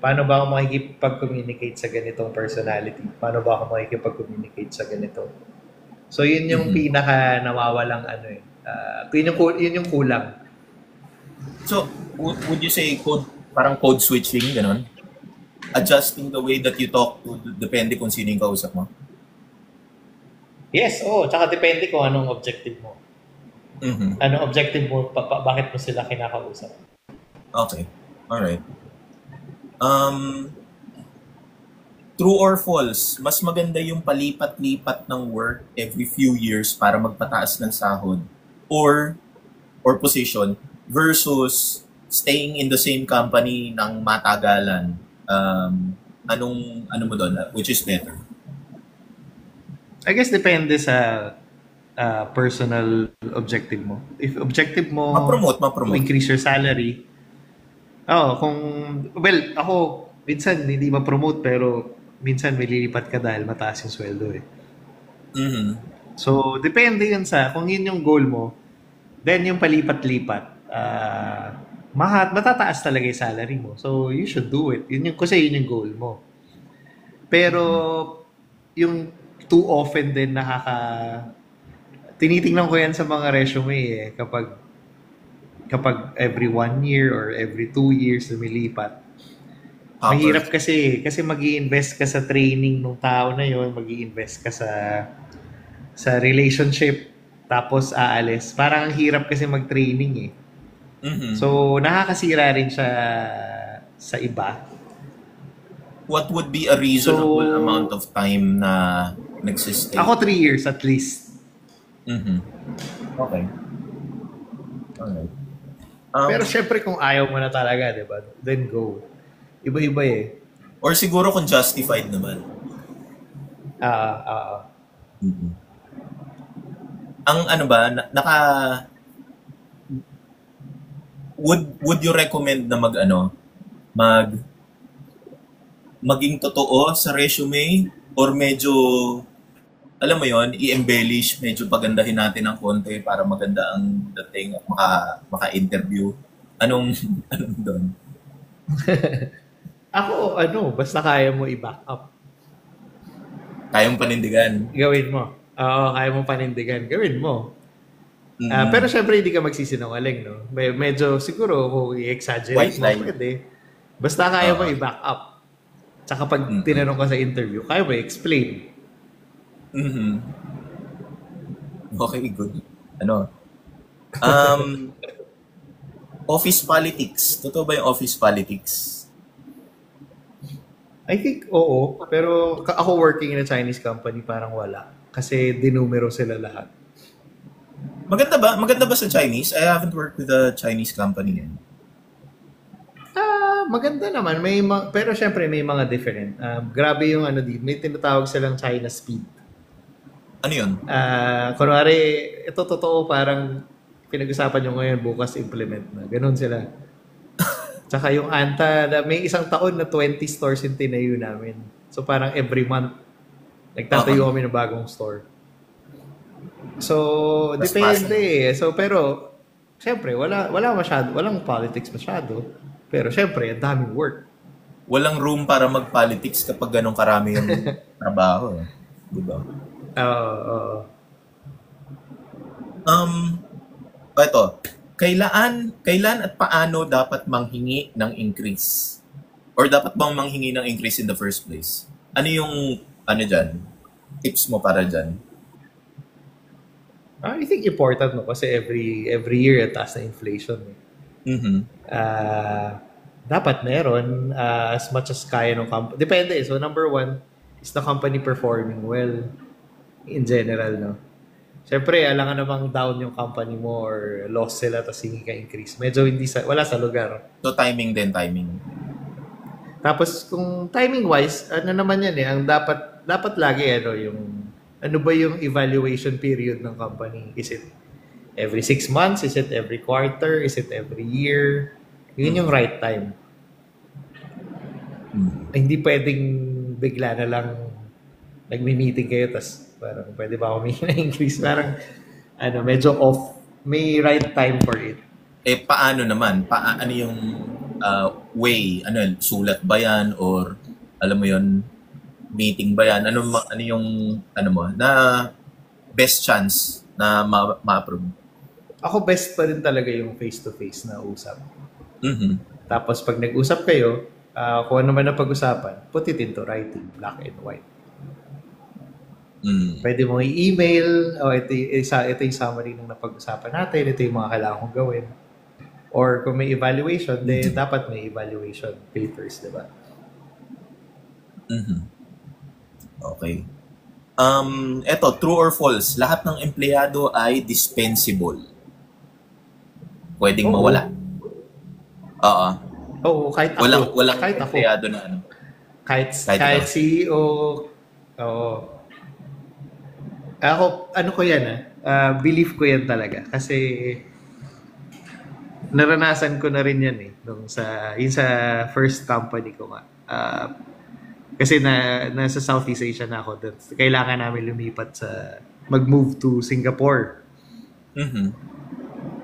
paano ba ako makikipag-communicate sa ganitong personality? Paano ba ako makikipag-communicate sa ganito? So, yun yung pinaka nawawalang ano eh. Yun yung kulang. So, would you say parang code switching, ganon? Adjusting the way that you talk to, depende kung sino yung kausap mo? Yes, oo. Tsaka depende kung anong objective mo. Mhm. Anong objective mo, bakit mo sila kinakausap. Okay. Alright. True or false, mas maganda yung palipat-lipat ng work every few years para magpataas ng sahod or position versus staying in the same company ng matagalan. Ano mo doon? Which is better? I guess depende sa personal objective mo. If objective mo Ma-promote. to increase your salary, ako, minsan hindi ma-promote pero minsan may lilipat ka dahil mataas yung sweldo eh. Mhm. So, depende yun kung yun yung goal mo, then yung palipat-lipat, matataas talaga yung salary mo. So, you should do it. Kasi yun yung goal mo. Pero, yung too often din tinitingnan ko yan sa mga resume eh, kapag every 1 year or every 2 years lumilipat. Mahirap kasi mag-i-invest ka sa training ng tao na yon, mag-i-invest ka sa relationship, tapos aalis. Parang ang hirap kasi mag-training eh. Mhm. So, nakakasira rin siya sa iba. What would be a reasonable amount of time na nagsistay? Ako 3 years at least. Mhm. Okay. Alright. Pero syempre kung ayaw mo na talaga, di ba? Then go. Iba-iba eh. Or siguro kung justified naman. Mhm. Ang ano ba, would you recommend na maging totoo sa resume or medyo alam mo yon, i-embellish, medyo pagandahin natin ng konti para maganda ang dating at maka-interview. Anong doon? Ako, basta kaya mo i-back up. Kayang panindigan. Gawin mo. Oo, kaya mo panindigan. Gawin mo. Pero syempre, hindi ka magsisinungaling, no? Medyo, siguro, kung i-exaggerate mo, pwede. Basta kaya mo i-back up. Tsaka pag tinanong ka sa interview, kaya mo i-explain. Mhm. Okay, good. Office politics. Totoo ba yung office politics? I think, oo. Pero ako working in a Chinese company, parang wala. Kasi dinumero sila lahat. Maganda ba sa Chinese? I haven't worked with a Chinese company yet. Maganda naman. Pero syempre may mga different. Grabe yung ano dito. May tinatawag silang China speed. Ano yun? Kunwari, ito totoo, parang pinag-usapan nyo ngayon, bukas implement na. Ganun sila. Tsaka yung Anta, may isang taon na 20 stores yung tinayo namin. So parang every month, nagtatayo kami ng bagong store. So, Mas depende eh. So, pero, syempre, walang politics masyado. Pero syempre, ang daming work. Walang room para mag-politics kapag ganun karami yung trabaho. Di ba? Oo. Ito, kailan at paano dapat manghingi ng increase? Or dapat bang manghingi ng increase in the first place? Ano yung, dyan, tips mo para dyan? I think important no kasi every year at taas na inflation. Dapat meron as much as kaya ng company. Depende. So number one is the company performing well in general, no? Siyempre, alam nga namang down yung company mo or lost sila tapos hingi ka increase. Medyo wala sa lugar. So timing. Tapos kung timing-wise, ano naman yan eh, ang dapat lagi ano ba yung evaluation period ng company? Is it every 6 months? Is it every quarter? Is it every year? Yun yung right time. Hindi pwedeng bigla na lang nagmi-meeting kayo tas parang pwede ba ako may increase? Parang medyo off. May right time for it. Paano naman? Ano yung way? Sulat ba yan? Or alam mo yun, meeting ba yan? Ano yung na best chance na ma-approve? Ako best pa rin talaga yung face-to-face na usap. Tapos pag nag-usap kayo, kung ano man ang pag-usapan, put it into writing, black and white. Pwede mo i-email, ito yung summary ng napag-usapan natin, ito yung mga kailangan kong gawin. Or kung may evaluation, then dapat may evaluation papers, di ba? Okay. Eto, true or false, lahat ng empleyado ay dispensable. Pwedeng mawala. Oo, kahit ako. Walang kahit empleyado ako. na ano. Kahit CEO. Oo. Ako, ko yan belief ko yan talaga. Kasi naranasan ko na rin yan eh. Yung sa first company ko nga. Kasi nasa Southeast Asia na ako. Kailangan namin lumipat mag-move to Singapore.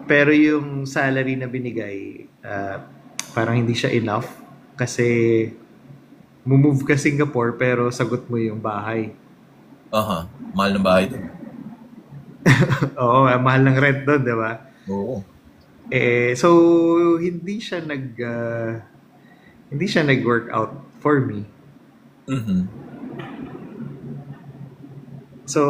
Pero yung salary na binigay, parang hindi siya enough. Kasi move ka Singapore pero sagot mo yung bahay. Mahal ng bahay doon. Oo, mahal ng rent doon, di ba? Oo. So hindi siya nag-work out for me. So,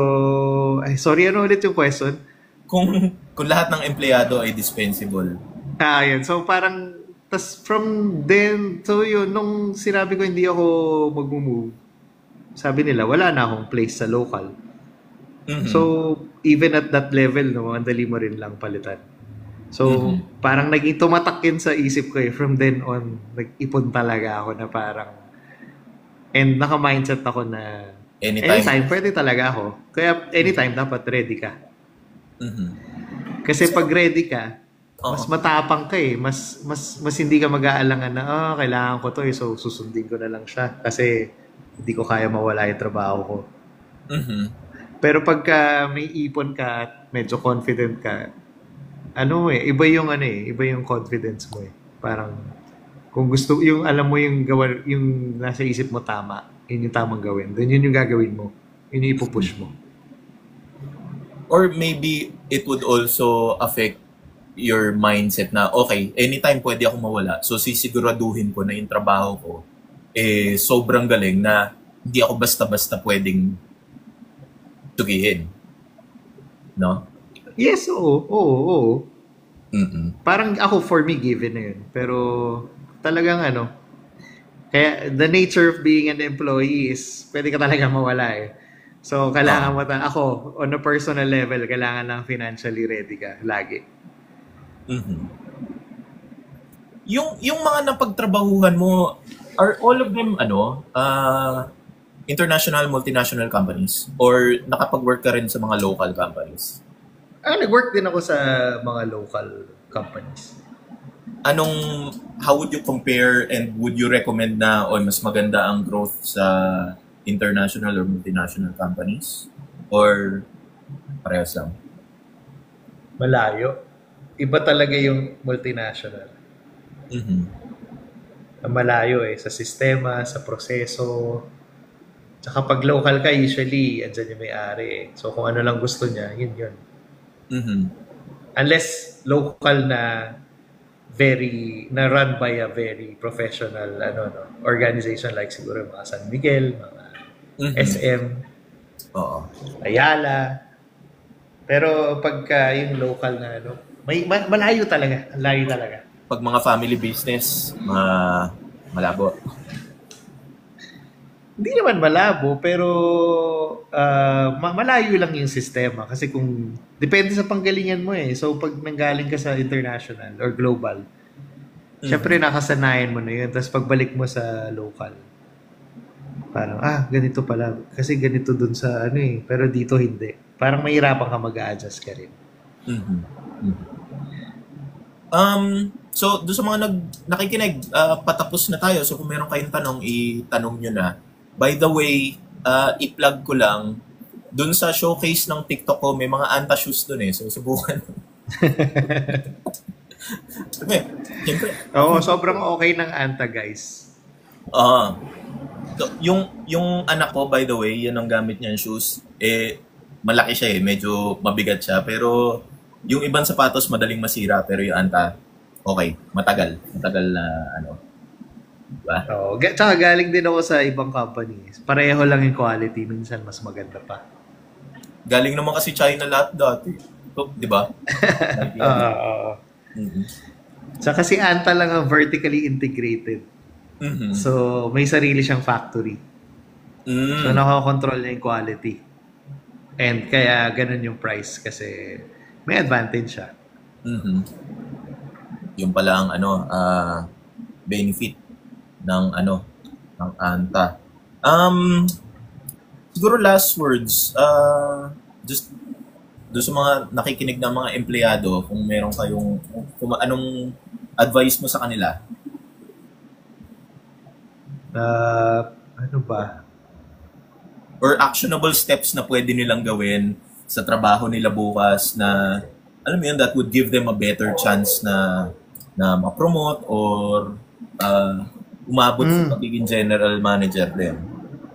sorry, ano ulit yung question? Kung lahat ng empleyado ay dispensable. Yun. So parang from then, so yun, nung sinabi ko hindi ako mag-move, sabi nila, wala na akong place sa local. So, even at that level, no, andali mo rin lang palitan. So, parang naging tumatak yun sa isip ko eh. From then on, nag-ipon talaga ako na parang, and naka-mindset ako na anytime pwede talaga ako. Kaya anytime dapat ready ka. Kasi pag ready ka, mas matapang ka eh. Mas hindi ka mag-aalangan na, kailangan ko to eh, so susundin ko na lang siya. Kasi hindi ko kaya mawala yung trabaho ko. Pero pagka may ipon ka at medyo confident ka, iba yung confidence mo eh. Parang, kung gusto, yung alam mo yung nasa isip mo tama, yun yung tamang gawin. Then yun yung gagawin mo. Yun yung ipupush mo. Or maybe it would also affect your mindset na, okay, anytime pwede ako mawala. So sisiguraduhin ko na yung trabaho ko sobrang galing na hindi ako basta-basta pwedeng tugihin. No? Yes, oo. Parang ako, for me, given na yun. Pero talagang kaya the nature of being an employee is pwede ka talaga mawala eh. So, kailangan mo ako, on a personal level, kailangan lang financially ready ka, lagi. Yung mga napagtrabahuhan mo, are all of them international, multinational companies? Or nakapag-work ka rin sa mga local companies? Nag-work din ako sa mga local companies. How would you compare and would you recommend na o mas maganda ang growth sa international or multinational companies? Or parehas lang? Malayo. Iba talaga yung multinational. Mhm. Malayo sa sistema, sa proseso. Tsaka pag local ka, usually, andyan yung may-ari So kung ano lang gusto niya, yun. Mhm. Unless local na run by a very professional organization like siguro mga San Miguel, mga Mhm. SM, Oo. Ayala. Pero pagka yung local na malayo talaga. Malayo talaga. Pag mga family business, malabo. Hindi naman malabo, pero malayo lang yung sistema. Kasi kung, depende sa panggalingan mo So, pag nanggaling ka sa international or global, syempre nakasanayan mo na yun. Tapos pagbalik mo sa local, parang, ganito pala. Kasi ganito dun sa pero dito hindi. Parang mahirapan ka mag-a-adjust ka rin. Mhm. Mhm. So, doon sa mga nakikinig, patapos na tayo. So, kung meron kayong tanong, itanong nyo na. By the way, i-plug ko lang, doon sa showcase ng TikTok ko, may mga Anta shoes doon So, subukan. Siyempre. Oo, sobrang okay ng Anta, guys. So, yung anak ko, by the way, yan ang gamit niyang shoes. Malaki siya medyo mabigat siya. Pero, yung ibang sapatos, madaling masira. Pero yung Anta, okay, matagal na diba? Oo. Tsaka galing din ako sa ibang companies. Pareho lang yung quality. Minsan mas maganda pa. Galing naman kasi China lahat dati. So, di ba? Tsaka si Anta lang ang vertically integrated. Mhm. So, may sarili siyang factory. So, nakakontrol niya yung quality. And kaya ganun yung price kasi may advantage siya. Mhm. Yung pala ang benefit ng Anta. Siguro last words, just doon sa mga nakikinig ng mga empleyado, kung meron kayong, kung anong advice mo sa kanila? Ano ba? Or actionable steps na pwede nilang gawin sa trabaho nila bukas na, alam mo yun, that would give them a better chance na ma-promote or umabot sa pagiging general manager din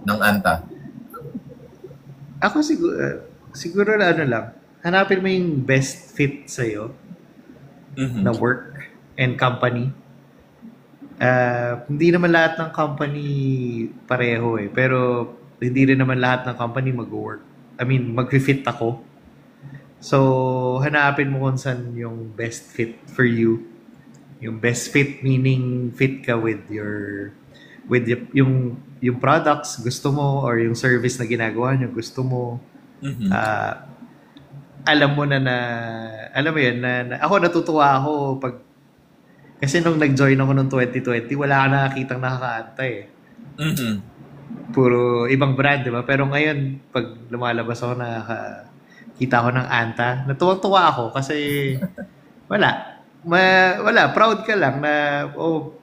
ng Anta. Ako siguro na lang, hanapin mo yung best fit sa'yo na work and company. Hindi naman lahat ng company pareho pero hindi rin naman lahat ng company mag-work. I mean, mag-fit ako. So, hanapin mo kung saan yung best fit for you. Yung best fit meaning fit ka with yung products gusto mo or yung service na ginagawa nyo gusto mo. Alam mo alam mo yun na ako natutuwa ako kasi nung nag-join ako noong 2020 wala ka nakakitang nakakaanta puro ibang brand, di ba? Pero ngayon pag lumalabas ako nakakita ako ng Anta, natuwa ako kasi wala, proud ka lang na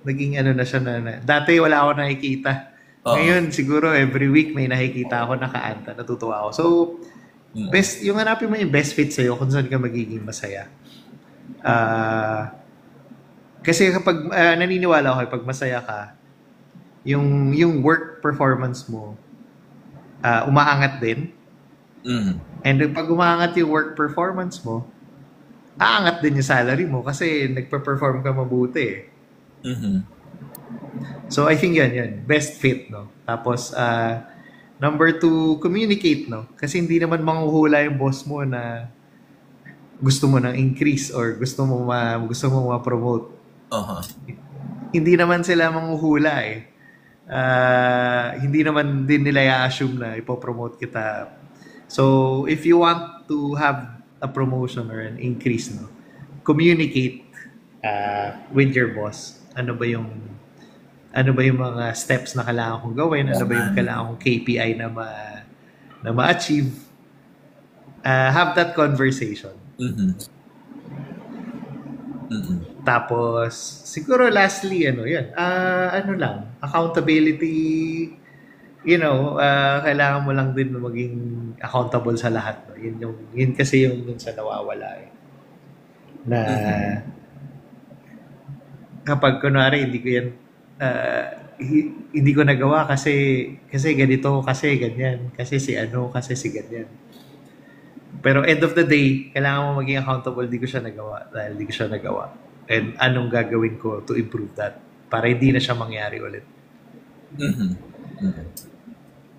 naging na siya na dati wala ako nakikita. Ngayon siguro every week may nakikita ako naka-Anta, natutuwa ako. So yung hanapin mo yung best fit sa'yo kung saan ka magiging masaya. Kasi kapag naniniwala ako pag masaya ka, yung work performance mo umaangat din. And pag umaangat yung work performance mo, aangat din yung salary mo kasi nagpe-perform ka mabuti. So I think yan best fit, no? Tapos number 2, communicate, no? Kasi hindi naman manghuhula yung boss mo na gusto mo ng increase or gusto mo ma-promote. Hindi naman sila manghuhula hindi naman din nila i-assume na ipopromote kita. So if you want to have a promotion or an increase, no, communicate with your boss. Ano ba yung mga steps na kailangan kong gawin? Ano ba yung kailangan kong KPI na ma-achieve? Have that conversation. Tapos, siguro lastly, accountability, kailangan mo lang din maging accountable sa lahat. No? Yun kasi yung dun sa nawawala eh. Na kapag kunwari hindi ko nagawa kasi ganito, kasi ganyan, kasi si ganyan. Pero end of the day, kailangan mo maging accountable, di ko siya nagawa. And anong gagawin ko to improve that para hindi na siya mangyari ulit. Yun.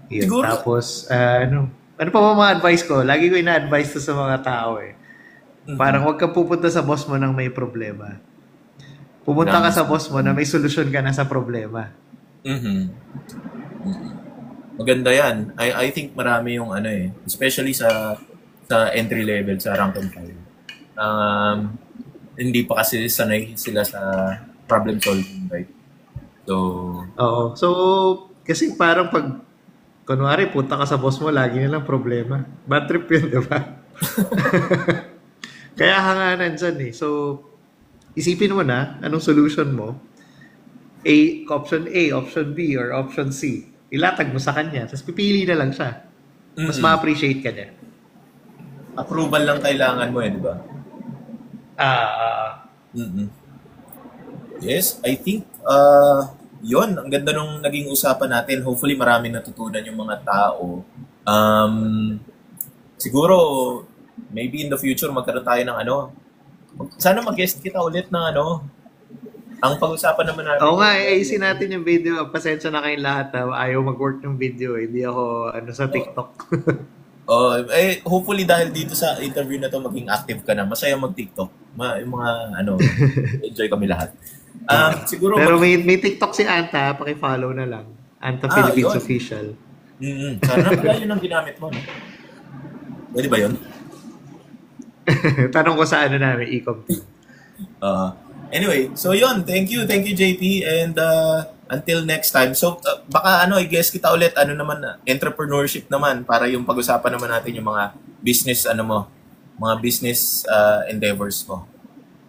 Siguro, tapos, ano pa ba mga advice ko? Lagi ko ina-advise to sa mga tao eh. Parang huwag kang pupunta sa boss mo nang may problema. Pumunta ka sa boss mo na may solusyon ka na sa problema. Maganda yan. I think marami yung especially sa entry level, sa rank and file. Hindi pa kasi sanay sila sa problem solving, right? So, oo. So, kasi parang pag kunwari, punta ka sa boss mo, lagi nilang problema. Bad trip yun, di ba? Kaya hanganan dyan eh. So, isipin mo na, anong solution mo? Option A, option B, or option C. Ilatag mo sa kanya, tapos pipili na lang siya. Mas ma-appreciate ka niya. Approval lang kailangan mo di ba? Yes, I think, yon ang ganda nung naging usapan natin. Hopefully maraming natutunan yung mga tao. Siguro maybe in the future magkaroon tayo ng sana mag-guest kita ulit ng ang pag-usapan naman natin. Oo nga, ayusin natin yung video. Pasensya na kayong lahat. Ayaw mag-work ng video. Hindi ako sa TikTok. Hopefully dahil dito sa interview na to maging active ka na. Masaya mag-TikTok. Yung mga enjoy kami lahat. Siguro pero may TikTok si Anta, paki-follow na lang. Anta Philippines yun. Official. Sana pala yun ang ginamit mo. No? Pwede ba yun? Tanong ko sa namin, e-com team. Anyway, so yun. Thank you JP. And until next time. So baka i-guess kita ulit naman entrepreneurship naman para yung pag-usapan naman natin yung mga business mga business endeavors mo.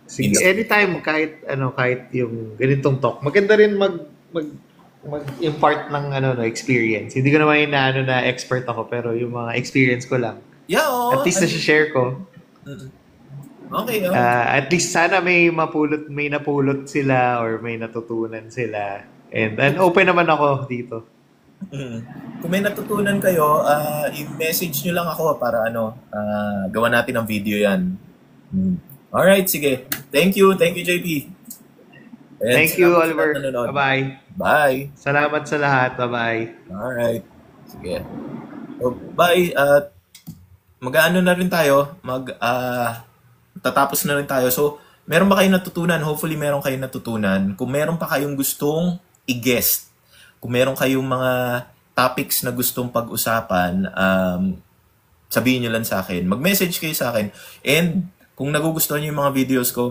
Sige, anytime kahit yung ganitong talk. Maganda rin mag-impart ng experience. Hindi ko naman na expert ako pero yung mga experience ko lang. Yeah, at least na-share ko. Okay. At least sana may napulot sila or may natutunan sila. And open naman ako dito. Kung may natutunan kayo, i-message nyo lang ako para gawa natin ng video yan. Alright, sige. Thank you JP. And thank you, Oliver. Bye-bye. Bye. Salamat sa lahat. Bye-bye. Alright. Sige. So, bye. Mag-ano na rin tayo. Tatapos na rin tayo. So, meron ba kayong natutunan? Hopefully, meron kayong natutunan. Kung meron pa kayong gustong i-guest, kung meron kayong mga topics na gustong pag-usapan, sabihin nyo lang sa akin. Mag-message kayo sa akin. And kung nagugustuhan nyo yung mga videos ko,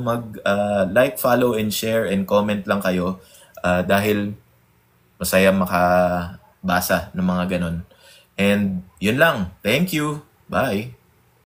like, follow, and share, and comment lang kayo dahil masaya makabasa ng mga ganon. And yun lang. Thank you. Bye.